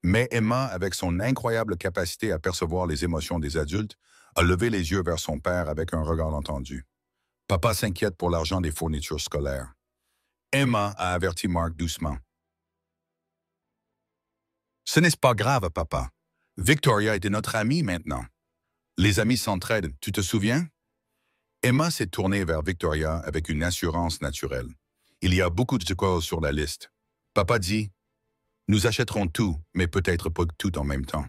Mais Emma, avec son incroyable capacité à percevoir les émotions des adultes, a levé les yeux vers son père avec un regard entendu. « Papa s'inquiète pour l'argent des fournitures scolaires. » Emma a averti Mark doucement. Ce n'est pas grave, papa. Victoria est notre amie maintenant. Les amis s'entraident, tu te souviens? Emma s'est tournée vers Victoria avec une assurance naturelle. Il y a beaucoup de choses sur la liste. Papa dit, nous achèterons tout, mais peut-être pas tout en même temps.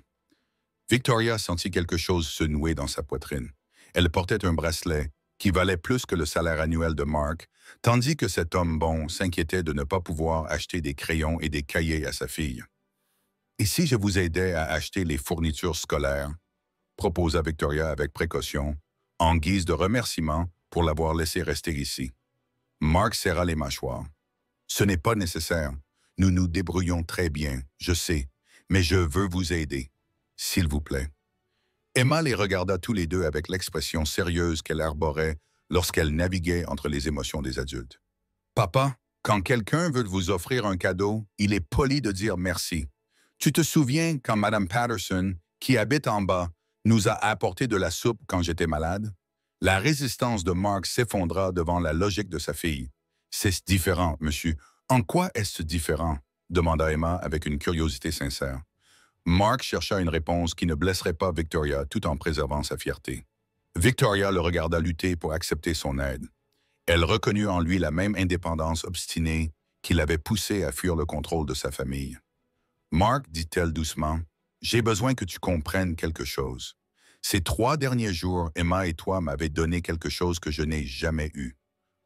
Victoria sentit quelque chose se nouer dans sa poitrine. Elle portait un bracelet qui valait plus que le salaire annuel de Mark, tandis que cet homme bon s'inquiétait de ne pas pouvoir acheter des crayons et des cahiers à sa fille. « Et si je vous aidais à acheter les fournitures scolaires? » proposa Victoria avec précaution, en guise de remerciement pour l'avoir laissé rester ici. Mark serra les mâchoires. « Ce n'est pas nécessaire. Nous nous débrouillons très bien, je sais, mais je veux vous aider. S'il vous plaît. » Emma les regarda tous les deux avec l'expression sérieuse qu'elle arborait lorsqu'elle naviguait entre les émotions des adultes. « Papa, quand quelqu'un veut vous offrir un cadeau, il est poli de dire merci. Tu te souviens quand Mme Patterson, qui habite en bas, nous a apporté de la soupe quand j'étais malade? » La résistance de Mark s'effondra devant la logique de sa fille. « C'est différent, monsieur. En quoi est-ce différent? » demanda Emma avec une curiosité sincère. Mark chercha une réponse qui ne blesserait pas Victoria tout en préservant sa fierté. Victoria le regarda lutter pour accepter son aide. Elle reconnut en lui la même indépendance obstinée qui l'avait poussé à fuir le contrôle de sa famille. « Mark, dit-elle doucement, j'ai besoin que tu comprennes quelque chose. Ces 3 derniers jours, Emma et toi m'avez donné quelque chose que je n'ai jamais eu.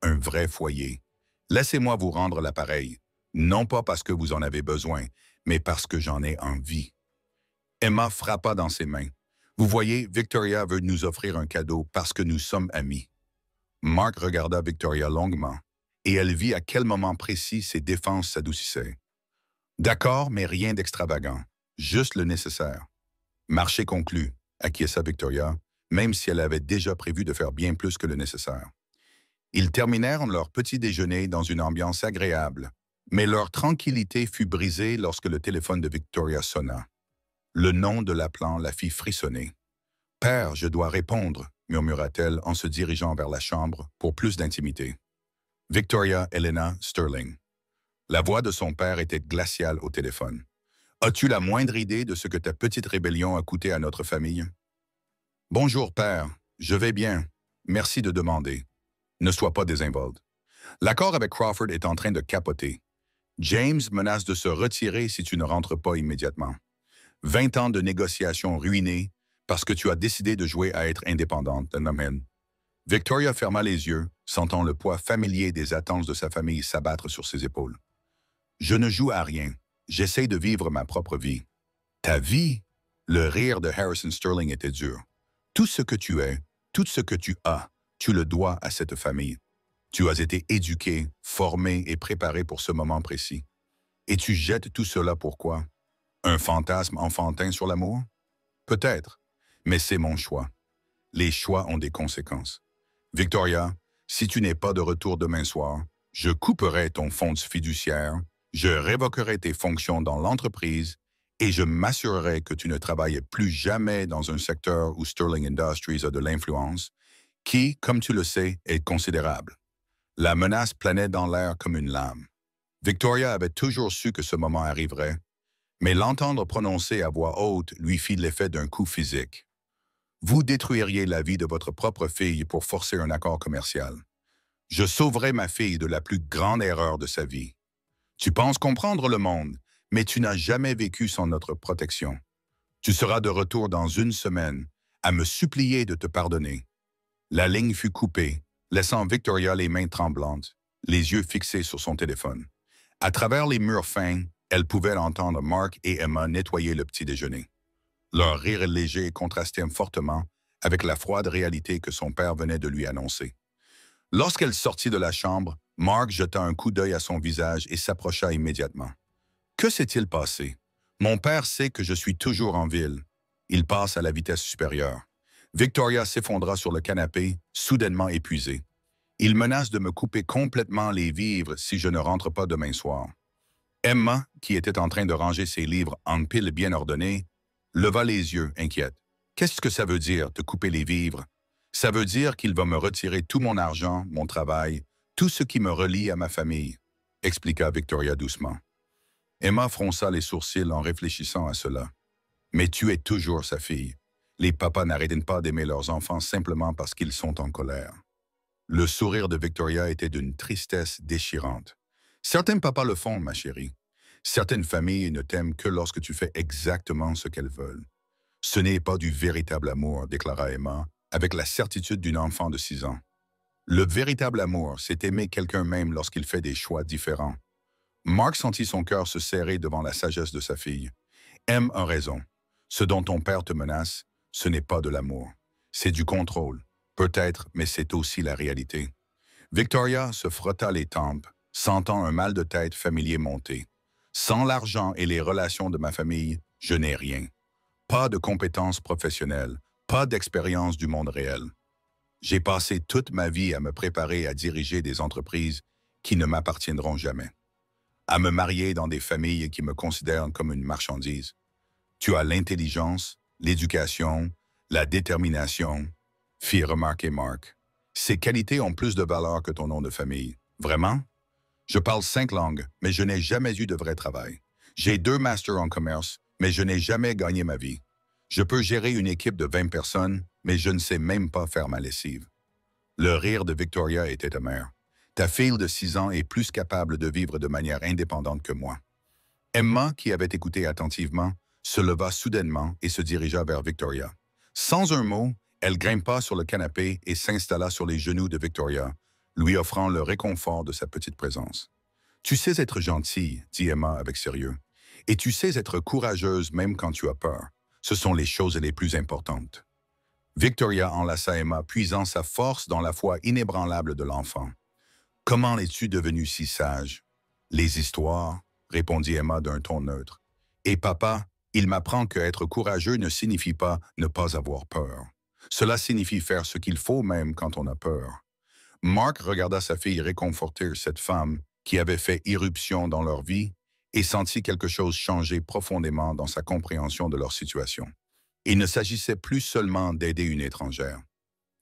Un vrai foyer. Laissez-moi vous rendre l'appareil, non pas parce que vous en avez besoin, mais parce que j'en ai envie. » Emma frappa dans ses mains. « Vous voyez, Victoria veut nous offrir un cadeau parce que nous sommes amis. » Mark regarda Victoria longuement, et elle vit à quel moment précis ses défenses s'adoucissaient. « D'accord, mais rien d'extravagant. Juste le nécessaire. » « Marché conclu, » acquiesça Victoria, même si elle avait déjà prévu de faire bien plus que le nécessaire. Ils terminèrent leur petit déjeuner dans une ambiance agréable, mais leur tranquillité fut brisée lorsque le téléphone de Victoria sonna. Le nom de l'appelant la fit frissonner. « Père, je dois répondre, » murmura-t-elle en se dirigeant vers la chambre pour plus d'intimité. Victoria Elena Sterling. La voix de son père était glaciale au téléphone. « As-tu la moindre idée de ce que ta petite rébellion a coûté à notre famille? »« Bonjour, père. Je vais bien. Merci de demander. Ne sois pas désinvolte. L'accord avec Crawford est en train de capoter. James menace de se retirer si tu ne rentres pas immédiatement. 20 ans de négociations ruinées parce que tu as décidé de jouer à être indépendante, Namen. » Victoria ferma les yeux, sentant le poids familier des attentes de sa famille s'abattre sur ses épaules. « Je ne joue à rien. J'essaie de vivre ma propre vie. »« Ta vie? » Le rire de Harrison Sterling était dur. « Tout ce que tu es, tout ce que tu as, tu le dois à cette famille. Tu as été éduqué, formé et préparé pour ce moment précis. Et tu jettes tout cela pourquoi? Un fantasme enfantin sur l'amour? Peut-être, mais c'est mon choix. Les choix ont des conséquences. Victoria, si tu n'es pas de retour demain soir, je couperai ton fonds fiduciaire, je révoquerai tes fonctions dans l'entreprise et je m'assurerai que tu ne travailles plus jamais dans un secteur où Sterling Industries a de l'influence, qui, comme tu le sais, est considérable. La menace planait dans l'air comme une lame. Victoria avait toujours su que ce moment arriverait, mais l'entendre prononcer à voix haute lui fit l'effet d'un coup physique. Vous détruiriez la vie de votre propre fille pour forcer un accord commercial. Je sauverai ma fille de la plus grande erreur de sa vie. Tu penses comprendre le monde, mais tu n'as jamais vécu sans notre protection. Tu seras de retour dans 1 semaine, à me supplier de te pardonner. » La ligne fut coupée, laissant Victoria les mains tremblantes, les yeux fixés sur son téléphone. À travers les murs fins, elle pouvait entendre Mark et Emma nettoyer le petit déjeuner. Leur rire léger contrastait fortement avec la froide réalité que son père venait de lui annoncer. Lorsqu'elle sortit de la chambre, Mark jeta un coup d'œil à son visage et s'approcha immédiatement. « Que s'est-il passé? Mon père sait que je suis toujours en ville. » Il passe à la vitesse supérieure. Victoria s'effondra sur le canapé, soudainement épuisée. « Il menace de me couper complètement les vivres si je ne rentre pas demain soir. » Emma, qui était en train de ranger ses livres en piles bien ordonnées, leva les yeux, inquiète. « Qu'est-ce que ça veut dire, te couper les vivres? Ça veut dire qu'il va me retirer tout mon argent, mon travail, tout ce qui me relie à ma famille, » expliqua Victoria doucement. Emma fronça les sourcils en réfléchissant à cela. Mais tu es toujours sa fille. Les papas n'arrêtent pas d'aimer leurs enfants simplement parce qu'ils sont en colère. Le sourire de Victoria était d'une tristesse déchirante. Certains papas le font, ma chérie. Certaines familles ne t'aiment que lorsque tu fais exactement ce qu'elles veulent. Ce n'est pas du véritable amour, déclara Emma, avec la certitude d'une enfant de 6 ans. Le véritable amour, c'est aimer quelqu'un même lorsqu'il fait des choix différents. Mark sentit son cœur se serrer devant la sagesse de sa fille. M a raison. Ce dont ton père te menace, ce n'est pas de l'amour. C'est du contrôle. Peut-être, mais c'est aussi la réalité. Victoria se frotta les tempes, sentant un mal de tête familier monter. Sans l'argent et les relations de ma famille, je n'ai rien. Pas de compétences professionnelles, pas d'expérience du monde réel. J'ai passé toute ma vie à me préparer à diriger des entreprises qui ne m'appartiendront jamais, à me marier dans des familles qui me considèrent comme une marchandise. Tu as l'intelligence, l'éducation, la détermination, fit remarquer Mark. Ces qualités ont plus de valeur que ton nom de famille. Vraiment? Je parle 5 langues, mais je n'ai jamais eu de vrai travail. J'ai 2 masters en commerce, mais je n'ai jamais gagné ma vie. Je peux gérer une équipe de 20 personnes, mais je ne sais même pas faire ma lessive. Le rire de Victoria était amer. Ta fille de 6 ans est plus capable de vivre de manière indépendante que moi. Emma, qui avait écouté attentivement, se leva soudainement et se dirigea vers Victoria. Sans un mot, elle grimpa sur le canapé et s'installa sur les genoux de Victoria, lui offrant le réconfort de sa petite présence. « Tu sais être gentille, dit Emma avec sérieux, et tu sais être courageuse même quand tu as peur. Ce sont les choses les plus importantes. » Victoria enlaça Emma, puisant sa force dans la foi inébranlable de l'enfant. « Comment es-tu devenue si sage? »« Les histoires, » répondit Emma d'un ton neutre. « Et papa, il m'apprend que être courageux ne signifie pas ne pas avoir peur. Cela signifie faire ce qu'il faut même quand on a peur. » Mark regarda sa fille réconforter cette femme qui avait fait irruption dans leur vie et sentit quelque chose changer profondément dans sa compréhension de leur situation. Il ne s'agissait plus seulement d'aider une étrangère.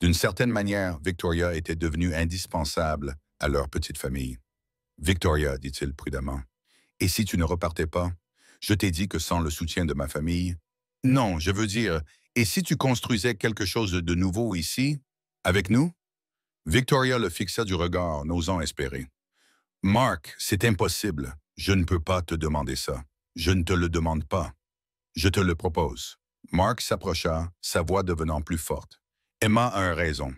D'une certaine manière, Victoria était devenue indispensable à leur petite famille. « Victoria, dit-il prudemment, et si tu ne repartais pas? Je t'ai dit que sans le soutien de ma famille... Non, je veux dire, et si tu construisais quelque chose de nouveau ici, avec nous? » Victoria le fixa du regard, n'osant espérer. « Mark, c'est impossible. Je ne peux pas te demander ça. Je ne te le demande pas. Je te le propose. » Mark s'approcha, sa voix devenant plus forte. « Emma a raison.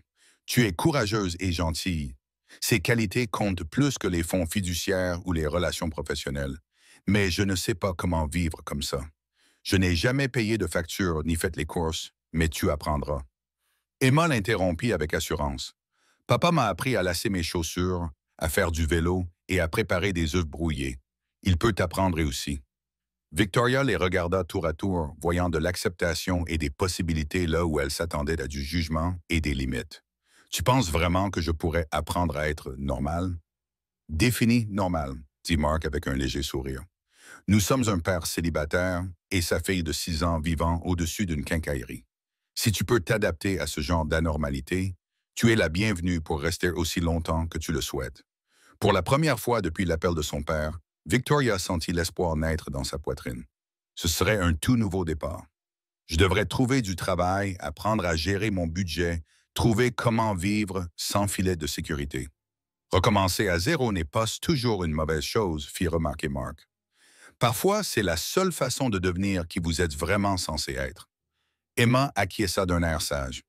Tu es courageuse et gentille. Ces qualités comptent plus que les fonds fiduciaires ou les relations professionnelles. Mais je ne sais pas comment vivre comme ça. Je n'ai jamais payé de facture ni fait les courses, mais tu apprendras. » Emma l'interrompit avec assurance. « Papa m'a appris à lasser mes chaussures, à faire du vélo et à préparer des œufs brouillés. Il peut t'apprendre aussi. » Victoria les regarda tour à tour, voyant de l'acceptation et des possibilités là où elle s'attendait à du jugement et des limites. « Tu penses vraiment que je pourrais apprendre à être normal? »« Défini normal, » dit Mark avec un léger sourire. « Nous sommes un père célibataire et sa fille de 6 ans vivant au-dessus d'une quincaillerie. Si tu peux t'adapter à ce genre d'anormalité, tu es la bienvenue pour rester aussi longtemps que tu le souhaites. » Pour la première fois depuis l'appel de son père, Victoria sentit l'espoir naître dans sa poitrine. Ce serait un tout nouveau départ. Je devrais trouver du travail, apprendre à gérer mon budget, trouver comment vivre sans filet de sécurité. Recommencer à zéro n'est pas toujours une mauvaise chose, fit remarquer Mark. Parfois, c'est la seule façon de devenir qui vous êtes vraiment censé être. Emma acquiesça d'un air sage.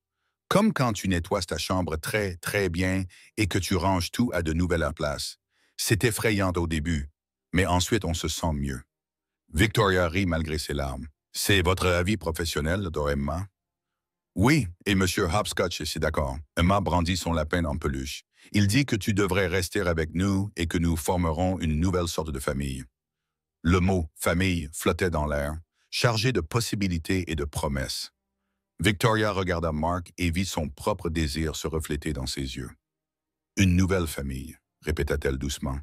Comme quand tu nettoies ta chambre très, très bien et que tu ranges tout à de nouvelles places. C'est effrayant au début, mais ensuite on se sent mieux. Victoria rit malgré ses larmes. « C'est votre avis professionnel, Dor Emma? »« Oui, et M. Hopscotch est si d'accord. » Emma brandit son lapin en peluche. « Il dit que tu devrais rester avec nous et que nous formerons une nouvelle sorte de famille. » Le mot « famille » flottait dans l'air, chargé de possibilités et de promesses. Victoria regarda Mark et vit son propre désir se refléter dans ses yeux. « Une nouvelle famille », répéta-t-elle doucement.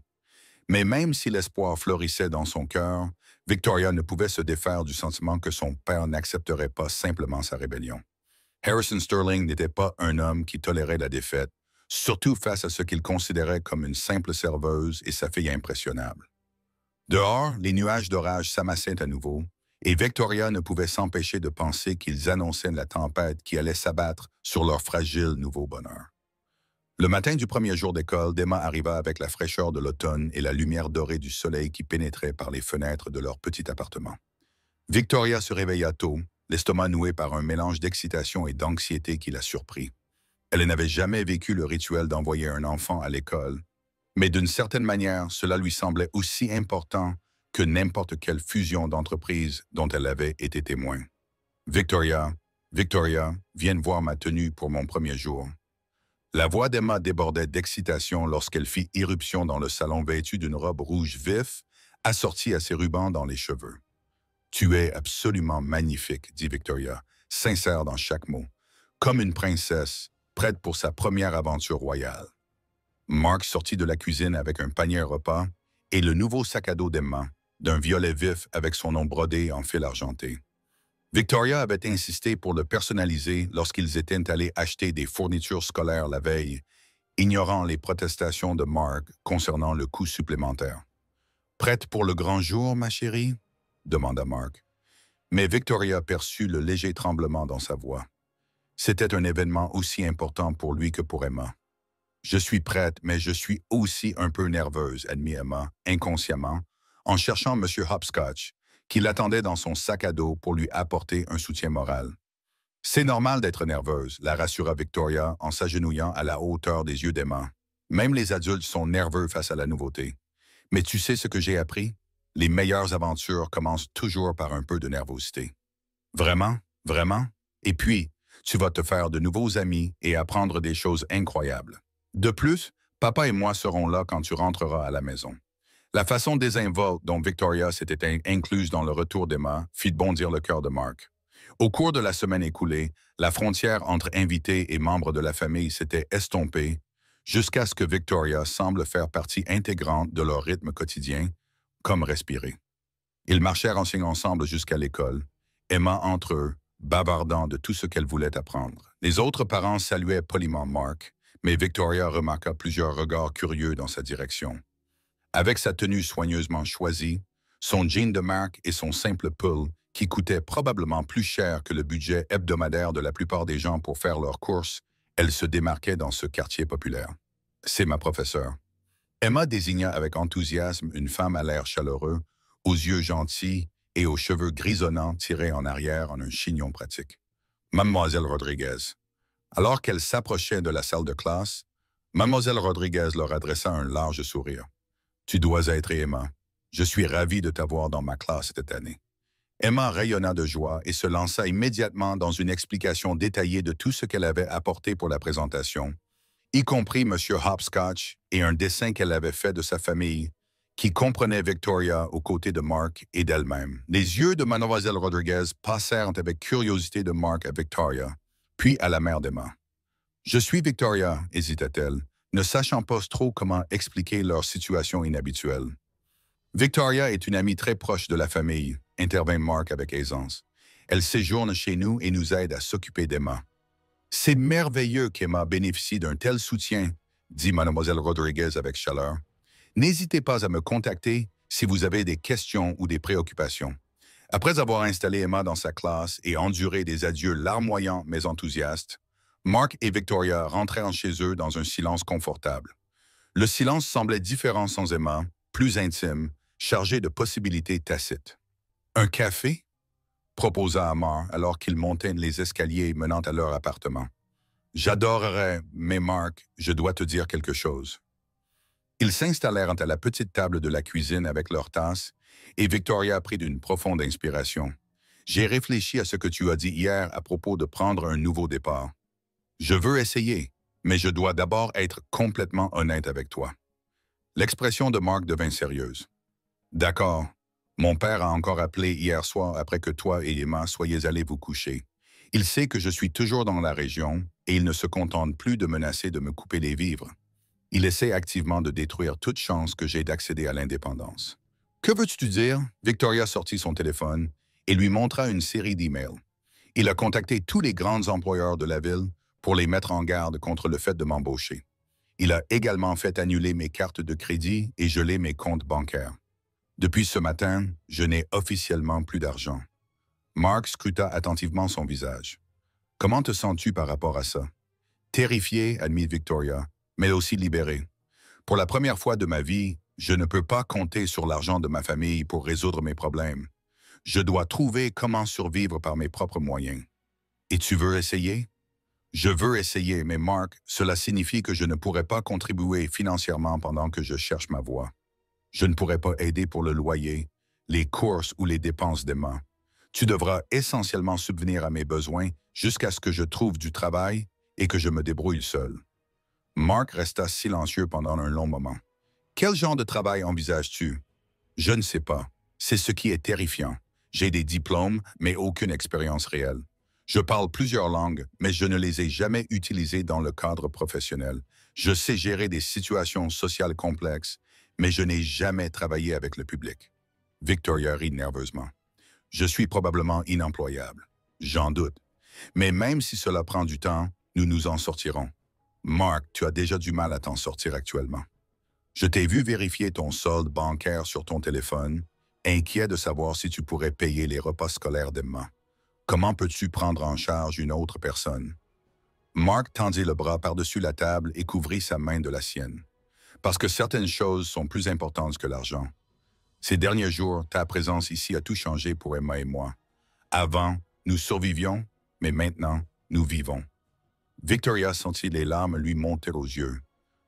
Mais même si l'espoir florissait dans son cœur, Victoria ne pouvait se défaire du sentiment que son père n'accepterait pas simplement sa rébellion. Harrison Sterling n'était pas un homme qui tolérait la défaite, surtout face à ce qu'il considérait comme une simple serveuse et sa fille impressionnable. Dehors, les nuages d'orage s'amassaient à nouveau, et Victoria ne pouvait s'empêcher de penser qu'ils annonçaient la tempête qui allait s'abattre sur leur fragile nouveau bonheur. Le matin du premier jour d'école, Emma arriva avec la fraîcheur de l'automne et la lumière dorée du soleil qui pénétrait par les fenêtres de leur petit appartement. Victoria se réveilla tôt, l'estomac noué par un mélange d'excitation et d'anxiété qui la surprit. Elle n'avait jamais vécu le rituel d'envoyer un enfant à l'école, mais d'une certaine manière, cela lui semblait aussi important que n'importe quelle fusion d'entreprise dont elle avait été témoin. Victoria, Victoria, viens voir ma tenue pour mon premier jour. La voix d'Emma débordait d'excitation lorsqu'elle fit irruption dans le salon vêtue d'une robe rouge vif, assortie à ses rubans dans les cheveux. « Tu es absolument magnifique, » dit Victoria, sincère dans chaque mot, comme une princesse, prête pour sa première aventure royale. Mark sortit de la cuisine avec un panier repas et le nouveau sac à dos d'Emma, d'un violet vif avec son nom brodé en fil argenté. Victoria avait insisté pour le personnaliser lorsqu'ils étaient allés acheter des fournitures scolaires la veille, ignorant les protestations de Mark concernant le coût supplémentaire. « Prête pour le grand jour, ma chérie ?» demanda Mark. Mais Victoria perçut le léger tremblement dans sa voix. C'était un événement aussi important pour lui que pour Emma. « Je suis prête, mais je suis aussi un peu nerveuse, » admit Emma, inconsciemment, en cherchant M. Hopscotch, qui l'attendait dans son sac à dos pour lui apporter un soutien moral. « C'est normal d'être nerveuse, » la rassura Victoria en s'agenouillant à la hauteur des yeux d'Emma. « Même les adultes sont nerveux face à la nouveauté. Mais tu sais ce que j'ai appris? Les meilleures aventures commencent toujours par un peu de nervosité. »« Vraiment? Vraiment? Et puis, tu vas te faire de nouveaux amis et apprendre des choses incroyables. De plus, papa et moi serons là quand tu rentreras à la maison. » La façon désinvolte dont Victoria s'était incluse dans le retour d'Emma fit bondir le cœur de Mark. Au cours de la semaine écoulée, la frontière entre invités et membres de la famille s'était estompée jusqu'à ce que Victoria semble faire partie intégrante de leur rythme quotidien, comme respirer. Ils marchèrent ensemble jusqu'à l'école, Emma entre eux, bavardant de tout ce qu'elle voulait apprendre. Les autres parents saluaient poliment Mark, mais Victoria remarqua plusieurs regards curieux dans sa direction. Avec sa tenue soigneusement choisie, son jean de marque et son simple pull, qui coûtait probablement plus cher que le budget hebdomadaire de la plupart des gens pour faire leurs courses, elle se démarquait dans ce quartier populaire. « C'est ma professeure. » Emma désigna avec enthousiasme une femme à l'air chaleureux, aux yeux gentils et aux cheveux grisonnants tirés en arrière en un chignon pratique. « Mademoiselle Rodriguez. » Alors qu'elle s'approchait de la salle de classe, Mademoiselle Rodriguez leur adressa un large sourire. « Tu dois être Emma. Je suis ravi de t'avoir dans ma classe cette année. » Emma rayonna de joie et se lança immédiatement dans une explication détaillée de tout ce qu'elle avait apporté pour la présentation, y compris M. Hopscotch et un dessin qu'elle avait fait de sa famille, qui comprenait Victoria aux côtés de Mark et d'elle-même. Les yeux de Mademoiselle Rodriguez passèrent avec curiosité de Mark à Victoria, puis à la mère d'Emma. « Je suis Victoria, » hésita-t-elle, ne sachant pas trop comment expliquer leur situation inhabituelle. « Victoria est une amie très proche de la famille, » intervint Mark avec aisance. « Elle séjourne chez nous et nous aide à s'occuper d'Emma. »« C'est merveilleux qu'Emma bénéficie d'un tel soutien, » dit Mademoiselle Rodriguez avec chaleur. « N'hésitez pas à me contacter si vous avez des questions ou des préoccupations. » Après avoir installé Emma dans sa classe et enduré des adieux larmoyants mais enthousiastes, Mark et Victoria rentrèrent chez eux dans un silence confortable. Le silence semblait différent sans Emma, plus intime, chargé de possibilités tacites. « Un café ?» proposa Amar alors qu'ils montaient les escaliers menant à leur appartement. « J'adorerais, mais Mark, je dois te dire quelque chose. » Ils s'installèrent à la petite table de la cuisine avec leurs tasses et Victoria prit d'une profonde inspiration. « J'ai réfléchi à ce que tu as dit hier à propos de prendre un nouveau départ. Je veux essayer, mais je dois d'abord être complètement honnête avec toi. » L'expression de Mark devint sérieuse. « D'accord. Mon père a encore appelé hier soir après que toi et Emma soyez allés vous coucher. Il sait que je suis toujours dans la région et il ne se contente plus de menacer de me couper les vivres. Il essaie activement de détruire toute chance que j'ai d'accéder à l'indépendance. »« Que veux-tu dire? » Victoria sortit son téléphone et lui montra une série d'emails. Il a contacté tous les grands employeurs de la ville pour les mettre en garde contre le fait de m'embaucher. Il a également fait annuler mes cartes de crédit et geler mes comptes bancaires. Depuis ce matin, je n'ai officiellement plus d'argent. Mark scruta attentivement son visage. Comment te sens-tu par rapport à ça? Terrifié, admit Victoria, mais aussi libéré. Pour la première fois de ma vie, je ne peux pas compter sur l'argent de ma famille pour résoudre mes problèmes. Je dois trouver comment survivre par mes propres moyens. Et tu veux essayer? Je veux essayer, mais Mark, cela signifie que je ne pourrai pas contribuer financièrement pendant que je cherche ma voie. Je ne pourrai pas aider pour le loyer, les courses ou les dépenses d'Emma. Tu devras essentiellement subvenir à mes besoins jusqu'à ce que je trouve du travail et que je me débrouille seul. Mark resta silencieux pendant un long moment. Quel genre de travail envisages-tu? Je ne sais pas. C'est ce qui est terrifiant. J'ai des diplômes, mais aucune expérience réelle. Je parle plusieurs langues, mais je ne les ai jamais utilisées dans le cadre professionnel. Je sais gérer des situations sociales complexes, mais je n'ai jamais travaillé avec le public. Victoria rit nerveusement. Je suis probablement inemployable. J'en doute. Mais même si cela prend du temps, nous nous en sortirons. Mark, tu as déjà du mal à t'en sortir actuellement. Je t'ai vu vérifier ton solde bancaire sur ton téléphone, inquiet de savoir si tu pourrais payer les repas scolaires d'Emma. Comment peux-tu prendre en charge une autre personne? Mark tendit le bras par-dessus la table et couvrit sa main de la sienne. Parce que certaines choses sont plus importantes que l'argent. Ces derniers jours, ta présence ici a tout changé pour Emma et moi. Avant, nous survivions, mais maintenant, nous vivons. Victoria sentit les larmes lui monter aux yeux.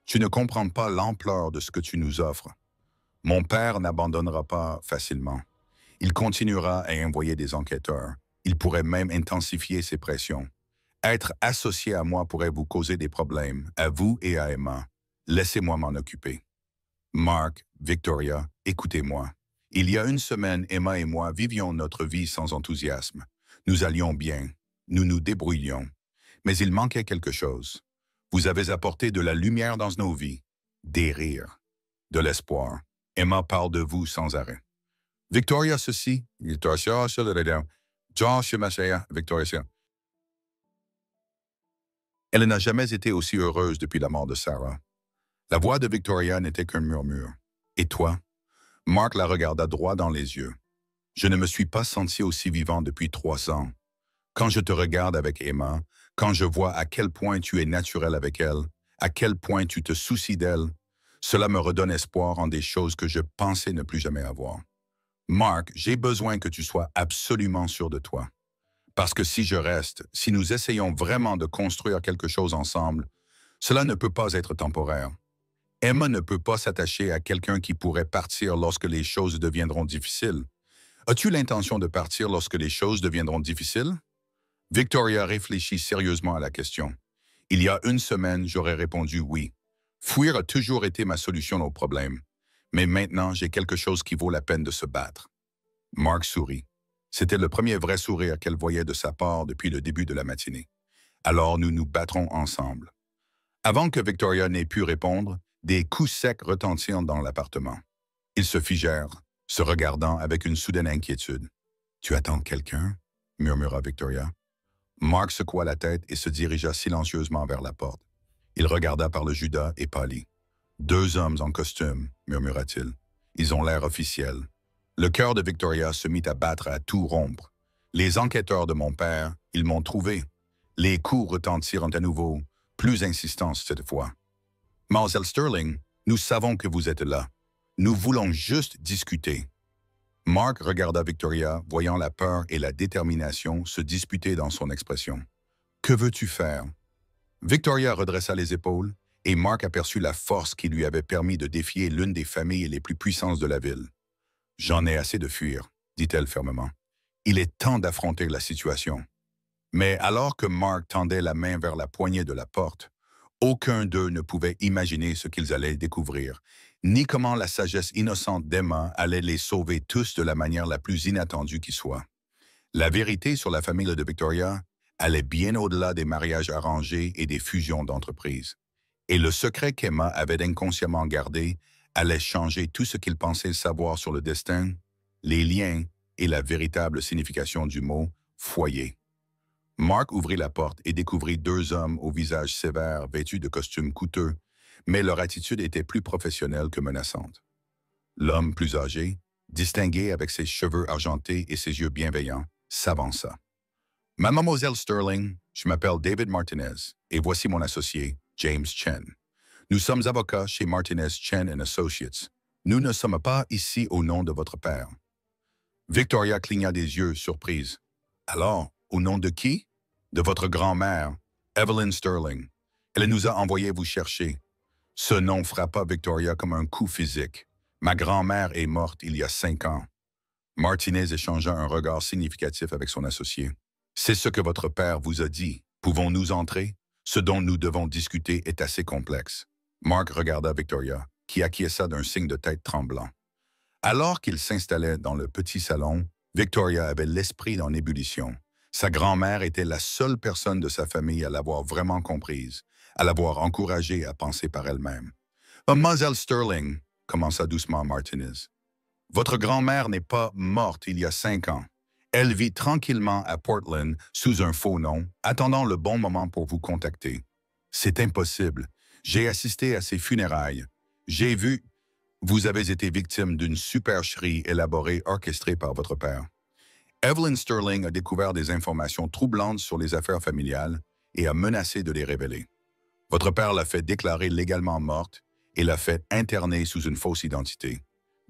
Tu ne comprends pas l'ampleur de ce que tu nous offres. Mon père n'abandonnera pas facilement. Il continuera à envoyer des enquêteurs. Il pourrait même intensifier ses pressions. Être associé à moi pourrait vous causer des problèmes, à vous et à Emma. Laissez-moi m'en occuper. Mark, Victoria, écoutez-moi. Il y a une semaine, Emma et moi vivions notre vie sans enthousiasme. Nous allions bien. Nous nous débrouillions. Mais il manquait quelque chose. Vous avez apporté de la lumière dans nos vies. Des rires. De l'espoir. Emma parle de vous sans arrêt. Victoria ceci. Victoria. Elle n'a jamais été aussi heureuse depuis la mort de Sarah. La voix de Victoria n'était qu'un murmure. Et toi? Mark la regarda droit dans les yeux. Je ne me suis pas senti aussi vivant depuis 3 ans. Quand je te regarde avec Emma, quand je vois à quel point tu es naturel avec elle, à quel point tu te soucies d'elle, cela me redonne espoir en des choses que je pensais ne plus jamais avoir. Mark, j'ai besoin que tu sois absolument sûr de toi. Parce que si je reste, si nous essayons vraiment de construire quelque chose ensemble, cela ne peut pas être temporaire. Emma ne peut pas s'attacher à quelqu'un qui pourrait partir lorsque les choses deviendront difficiles. As-tu l'intention de partir lorsque les choses deviendront difficiles? Victoria réfléchit sérieusement à la question. Il y a une semaine, j'aurais répondu oui. Fuir a toujours été ma solution aux problèmes. Mais maintenant, j'ai quelque chose qui vaut la peine de se battre. Mark sourit. C'était le premier vrai sourire qu'elle voyait de sa part depuis le début de la matinée. Alors nous nous battrons ensemble. Avant que Victoria n'ait pu répondre, des coups secs retentirent dans l'appartement. Ils se figèrent, se regardant avec une soudaine inquiétude. « Tu attends quelqu'un? » murmura Victoria. Mark secoua la tête et se dirigea silencieusement vers la porte. Il regarda par le judas et pâlit. « 2 hommes en costume, murmura-t-il. Ils ont l'air officiels. » Le cœur de Victoria se mit à battre à tout rompre. Les enquêteurs de mon père, ils m'ont trouvé. Les coups retentirent à nouveau, plus insistants cette fois. « Mademoiselle Sterling, nous savons que vous êtes là. Nous voulons juste discuter. » Mark regarda Victoria, voyant la peur et la détermination se disputer dans son expression. « Que veux-tu faire? » Victoria redressa les épaules et Mark aperçut la force qui lui avait permis de défier l'une des familles les plus puissantes de la ville. « J'en ai assez de fuir, » dit-elle fermement. « Il est temps d'affronter la situation. » Mais alors que Mark tendait la main vers la poignée de la porte, aucun d'eux ne pouvait imaginer ce qu'ils allaient découvrir, ni comment la sagesse innocente d'Emma allait les sauver tous de la manière la plus inattendue qui soit. La vérité sur la famille de Victoria allait bien au-delà des mariages arrangés et des fusions d'entreprises. Et le secret qu'Emma avait inconsciemment gardé allait changer tout ce qu'il pensait savoir sur le destin, les liens et la véritable signification du mot « foyer ». Mark ouvrit la porte et découvrit 2 hommes au visage sévère vêtus de costumes coûteux, mais leur attitude était plus professionnelle que menaçante. L'homme plus âgé, distingué avec ses cheveux argentés et ses yeux bienveillants, s'avança. Mademoiselle Sterling, je m'appelle David Martinez et voici mon associé, James Chen. Nous sommes avocats chez Martinez Chen Associates. Nous ne sommes pas ici au nom de votre père. Victoria cligna des yeux, surprise. Alors, au nom de qui? De votre grand-mère, Evelyn Sterling. Elle nous a envoyé vous chercher. Ce nom frappa Victoria comme un coup physique. Ma grand-mère est morte il y a 5 ans. Martinez échangea un regard significatif avec son associé. C'est ce que votre père vous a dit. Pouvons-nous entrer? Ce dont nous devons discuter est assez complexe. Mark regarda Victoria, qui acquiesça d'un signe de tête tremblant. Alors qu'il s'installait dans le petit salon, Victoria avait l'esprit en ébullition. Sa grand-mère était la seule personne de sa famille à l'avoir vraiment comprise, à l'avoir encouragée à penser par elle-même. « Mademoiselle Sterling », commença doucement Martinez, « votre grand-mère n'est pas morte il y a 5 ans. Elle vit tranquillement à Portland sous un faux nom, attendant le bon moment pour vous contacter. C'est impossible. J'ai assisté à ses funérailles. J'ai vu... Vous avez été victime d'une supercherie élaborée orchestrée par votre père. Evelyn Sterling a découvert des informations troublantes sur les affaires familiales et a menacé de les révéler. Votre père l'a fait déclarer légalement morte et l'a fait interner sous une fausse identité.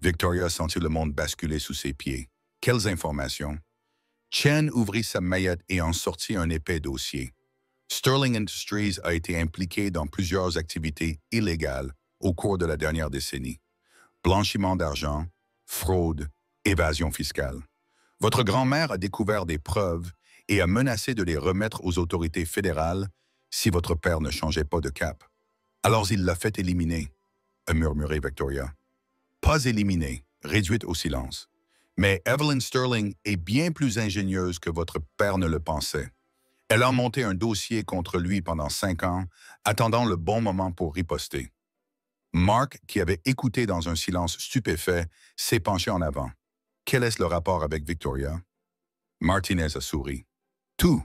Victoria sentit le monde basculer sous ses pieds. Quelles informations? Chen ouvrit sa maillette et en sortit un épais dossier. Sterling Industries a été impliqué dans plusieurs activités illégales au cours de la dernière décennie. Blanchiment d'argent, fraude, évasion fiscale. Votre grand-mère a découvert des preuves et a menacé de les remettre aux autorités fédérales si votre père ne changeait pas de cap. Alors il l'a fait éliminer, a murmuré Victoria. Pas éliminée, réduite au silence. Mais Evelyn Sterling est bien plus ingénieuse que votre père ne le pensait. Elle a monté un dossier contre lui pendant 5 ans, attendant le bon moment pour riposter. Mark, qui avait écouté dans un silence stupéfait, s'est penché en avant. Quel est le rapport avec Victoria? Martinez a souri. Tout.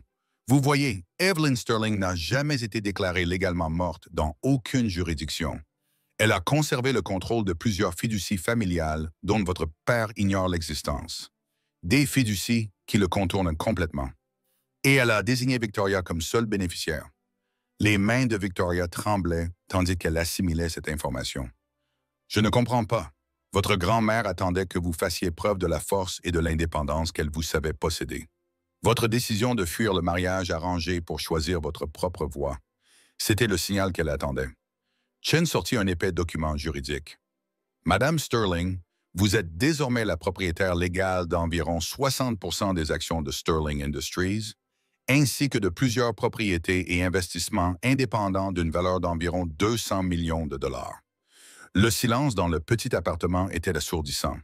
Vous voyez, Evelyn Sterling n'a jamais été déclarée légalement morte dans aucune juridiction. Elle a conservé le contrôle de plusieurs fiducies familiales dont votre père ignore l'existence. Des fiducies qui le contournent complètement. Et elle a désigné Victoria comme seule bénéficiaire. Les mains de Victoria tremblaient tandis qu'elle assimilait cette information. Je ne comprends pas. Votre grand-mère attendait que vous fassiez preuve de la force et de l'indépendance qu'elle vous savait posséder. Votre décision de fuir le mariage arrangé pour choisir votre propre voie, c'était le signal qu'elle attendait. Chen sortit un épais document juridique. Madame Sterling, vous êtes désormais la propriétaire légale d'environ 60% des actions de Sterling Industries, ainsi que de plusieurs propriétés et investissements indépendants d'une valeur d'environ 200 millions de dollars. Le silence dans le petit appartement était assourdissant.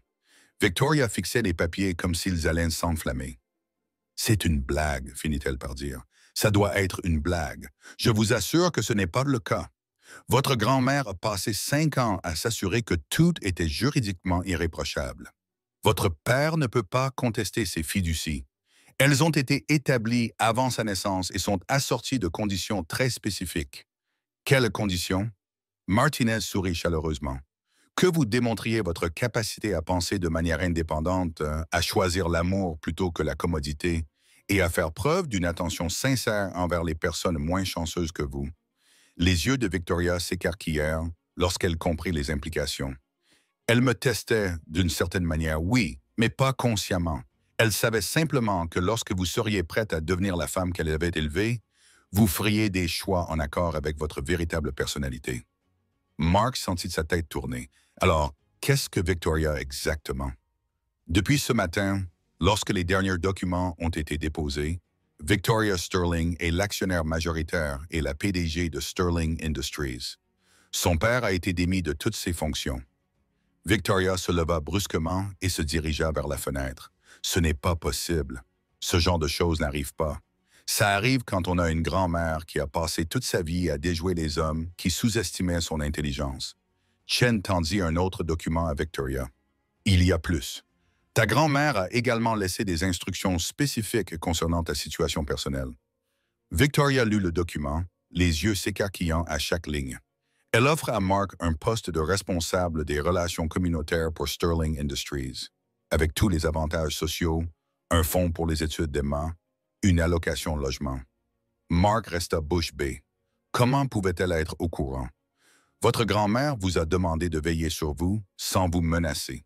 Victoria fixait les papiers comme s'ils allaient s'enflammer. « C'est une blague », finit-elle par dire. « Ça doit être une blague. Je vous assure que ce n'est pas le cas. Votre grand-mère a passé 5 ans à s'assurer que tout était juridiquement irréprochable. Votre père ne peut pas contester ces fiducies. Elles ont été établies avant sa naissance et sont assorties de conditions très spécifiques. Quelles conditions? Martinez sourit chaleureusement. Que vous démontriez votre capacité à penser de manière indépendante, à choisir l'amour plutôt que la commodité et à faire preuve d'une attention sincère envers les personnes moins chanceuses que vous. Les yeux de Victoria s'écarquillèrent lorsqu'elle comprit les implications. Elle me testait d'une certaine manière, oui, mais pas consciemment. Elle savait simplement que lorsque vous seriez prête à devenir la femme qu'elle avait élevée, vous feriez des choix en accord avec votre véritable personnalité. Mark sentit sa tête tourner. Alors, qu'est-ce que Victoria exactement? Depuis ce matin, lorsque les derniers documents ont été déposés, Victoria Sterling est l'actionnaire majoritaire et la PDG de Sterling Industries. Son père a été démis de toutes ses fonctions. Victoria se leva brusquement et se dirigea vers la fenêtre. Ce n'est pas possible. Ce genre de choses n'arrive pas. Ça arrive quand on a une grand-mère qui a passé toute sa vie à déjouer les hommes qui sous-estimaient son intelligence. Chen tendit un autre document à Victoria. Il y a plus. Ta grand-mère a également laissé des instructions spécifiques concernant ta situation personnelle. Victoria lut le document, les yeux s'écarquillant à chaque ligne. Elle offre à Mark un poste de responsable des relations communautaires pour Sterling Industries. avec tous les avantages sociaux, un fonds pour les études d'Emma, une allocation logement. Mark resta bouche bée. Comment pouvait-elle être au courant? Votre grand-mère vous a demandé de veiller sur vous sans vous menacer.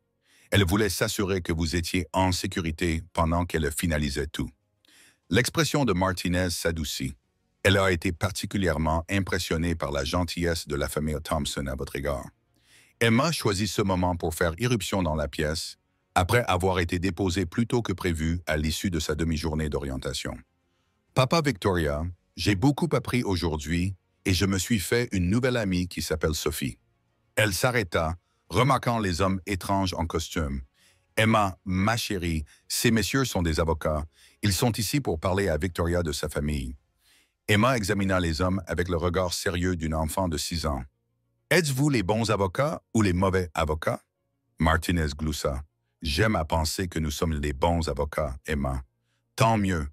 Elle voulait s'assurer que vous étiez en sécurité pendant qu'elle finalisait tout. L'expression de Martinez s'adoucit. Elle a été particulièrement impressionnée par la gentillesse de la famille Thompson à votre égard. Emma choisit ce moment pour faire irruption dans la pièce, après avoir été déposée plus tôt que prévu à l'issue de sa demi-journée d'orientation. Papa Victoria, j'ai beaucoup appris aujourd'hui et je me suis fait une nouvelle amie qui s'appelle Sophie. Elle s'arrêta, remarquant les hommes étranges en costume. Emma, ma chérie, ces messieurs sont des avocats. Ils sont ici pour parler à Victoria de sa famille. Emma examina les hommes avec le regard sérieux d'une enfant de 6 ans. Êtes-vous les bons avocats ou les mauvais avocats? Martinez gloussa. J'aime à penser que nous sommes les bons avocats, Emma. Tant mieux.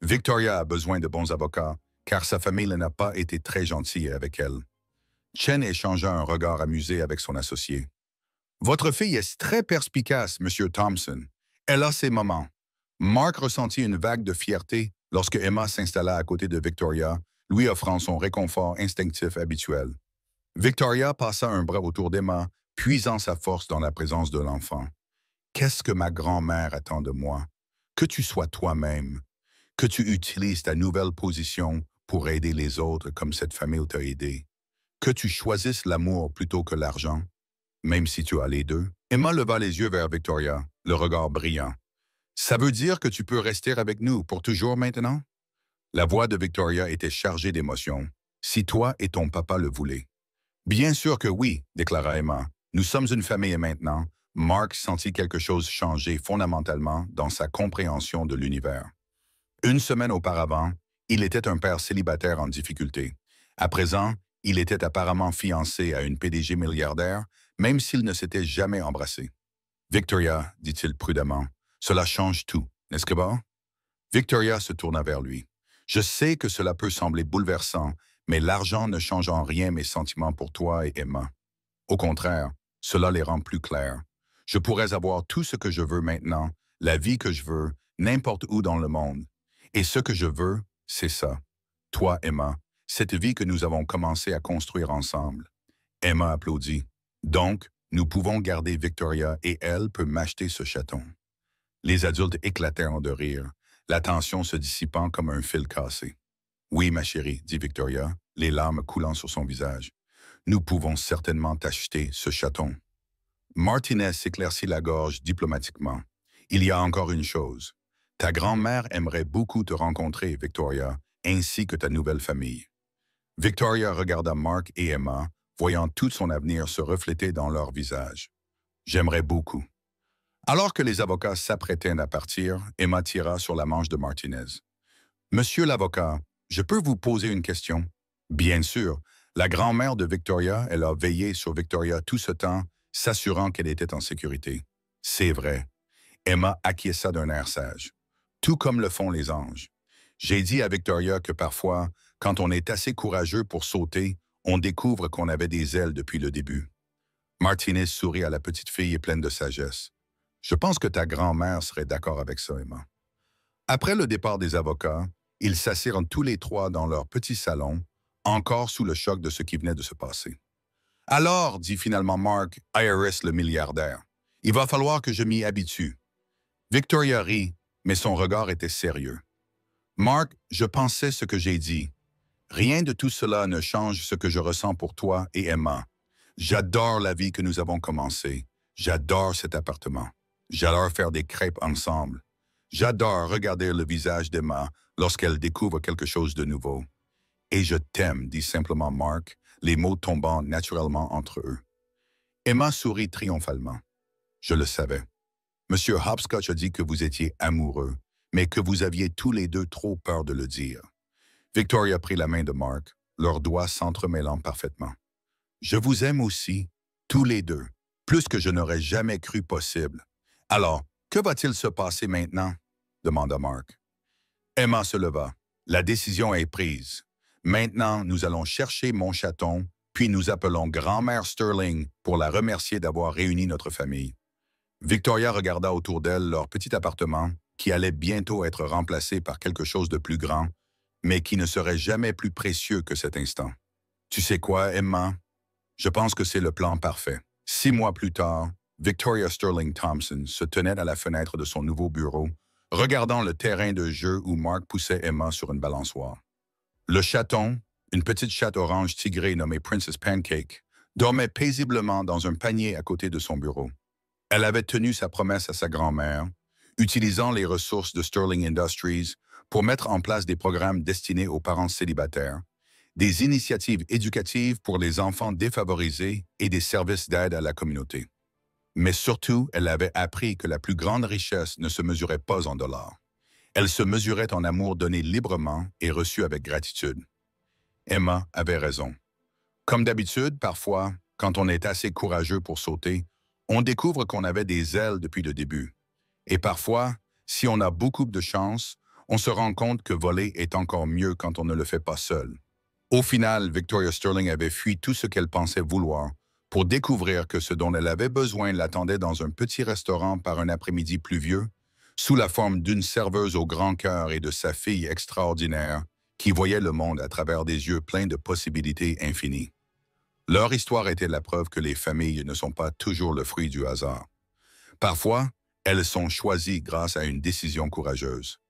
Victoria a besoin de bons avocats, car sa famille n'a pas été très gentille avec elle. Chen échangea un regard amusé avec son associé. Votre fille est très perspicace, Monsieur Thompson. Elle a ses moments. Mark ressentit une vague de fierté lorsque Emma s'installa à côté de Victoria, lui offrant son réconfort instinctif habituel. Victoria passa un bras autour d'Emma, puisant sa force dans la présence de l'enfant. Qu'est-ce que ma grand-mère attend de moi? Que tu sois toi-même, que tu utilises ta nouvelle position pour aider les autres comme cette famille t'a aidé, que tu choisisses l'amour plutôt que l'argent, même si tu as les deux. Emma leva les yeux vers Victoria, le regard brillant. Ça veut dire que tu peux rester avec nous pour toujours maintenant? La voix de Victoria était chargée d'émotion. Si toi et ton papa le voulaient. Bien sûr que oui, déclara Emma. Nous sommes une famille maintenant. Mark sentit quelque chose changer fondamentalement dans sa compréhension de l'univers. Une semaine auparavant, il était un père célibataire en difficulté. À présent, il était apparemment fiancé à une PDG milliardaire, même s'il ne s'était jamais embrassé. Victoria, dit-il prudemment, cela change tout, n'est-ce que pas? Victoria se tourna vers lui. Je sais que cela peut sembler bouleversant, mais l'argent ne change en rien mes sentiments pour toi et Emma. Au contraire, cela les rend plus clairs. Je pourrais avoir tout ce que je veux maintenant, la vie que je veux, n'importe où dans le monde. Et ce que je veux, c'est ça. Toi, Emma, cette vie que nous avons commencé à construire ensemble. Emma applaudit. Donc, nous pouvons garder Victoria et elle peut m'acheter ce chaton. Les adultes éclatèrent de rire, la tension se dissipant comme un fil cassé. Oui, ma chérie, dit Victoria, les larmes coulant sur son visage. Nous pouvons certainement t'acheter ce chaton. Martinez s'éclaircit la gorge diplomatiquement. Il y a encore une chose. Ta grand-mère aimerait beaucoup te rencontrer, Victoria, ainsi que ta nouvelle famille. Victoria regarda Mark et Emma, voyant tout son avenir se refléter dans leur visage. J'aimerais beaucoup. Alors que les avocats s'apprêtaient à partir, Emma tira sur la manche de Martinez. Monsieur l'avocat, je peux vous poser une question? Bien sûr. La grand-mère de Victoria, elle a veillé sur Victoria tout ce temps, s'assurant qu'elle était en sécurité. C'est vrai. Emma acquiesça d'un air sage. Tout comme le font les anges. J'ai dit à Victoria que parfois, quand on est assez courageux pour sauter, on découvre qu'on avait des ailes depuis le début. Martinez sourit à la petite fille pleine de sagesse. Je pense que ta grand-mère serait d'accord avec ça, Emma. Après le départ des avocats, ils s'assirent tous les trois dans leur petit salon, encore sous le choc de ce qui venait de se passer. Alors, dit finalement Mark, IRS le milliardaire, il va falloir que je m'y habitue. Victoria rit, mais son regard était sérieux. Mark, je pensais ce que j'ai dit. Rien de tout cela ne change ce que je ressens pour toi et Emma. J'adore la vie que nous avons commencée. J'adore cet appartement. J'adore faire des crêpes ensemble. J'adore regarder le visage d'Emma lorsqu'elle découvre quelque chose de nouveau. Et je t'aime, dit simplement Mark, les mots tombant naturellement entre eux. Emma sourit triomphalement. Je le savais. Monsieur Hopscotch a dit que vous étiez amoureux, mais que vous aviez tous les deux trop peur de le dire. Victoria prit la main de Mark, leurs doigts s'entremêlant parfaitement. Je vous aime aussi, tous les deux, plus que je n'aurais jamais cru possible. Alors, que va-t-il se passer maintenant? Demanda Mark. Emma se leva. La décision est prise. Maintenant, nous allons chercher mon chaton, puis nous appelons grand-mère Sterling pour la remercier d'avoir réuni notre famille. Victoria regarda autour d'elle leur petit appartement, qui allait bientôt être remplacé par quelque chose de plus grand, mais qui ne serait jamais plus précieux que cet instant. Tu sais quoi, Emma? Je pense que c'est le plan parfait. 6 mois plus tard, Victoria Sterling Thompson se tenait à la fenêtre de son nouveau bureau, regardant le terrain de jeu où Mark poussait Emma sur une balançoire. Le chaton, une petite chatte orange tigrée nommée Princess Pancake, dormait paisiblement dans un panier à côté de son bureau. Elle avait tenu sa promesse à sa grand-mère, utilisant les ressources de Sterling Industries pour mettre en place des programmes destinés aux parents célibataires, des initiatives éducatives pour les enfants défavorisés et des services d'aide à la communauté. Mais surtout, elle avait appris que la plus grande richesse ne se mesurait pas en dollars. Elle se mesurait en amour donné librement et reçu avec gratitude. Emma avait raison. Comme d'habitude, parfois, quand on est assez courageux pour sauter, on découvre qu'on avait des ailes depuis le début. Et parfois, si on a beaucoup de chance, on se rend compte que voler est encore mieux quand on ne le fait pas seul. Au final, Victoria Sterling avait fui tout ce qu'elle pensait vouloir pour découvrir que ce dont elle avait besoin l'attendait dans un petit restaurant par un après-midi pluvieux, sous la forme d'une serveuse au grand cœur et de sa fille extraordinaire qui voyait le monde à travers des yeux pleins de possibilités infinies. Leur histoire était la preuve que les familles ne sont pas toujours le fruit du hasard. Parfois, elles sont choisies grâce à une décision courageuse.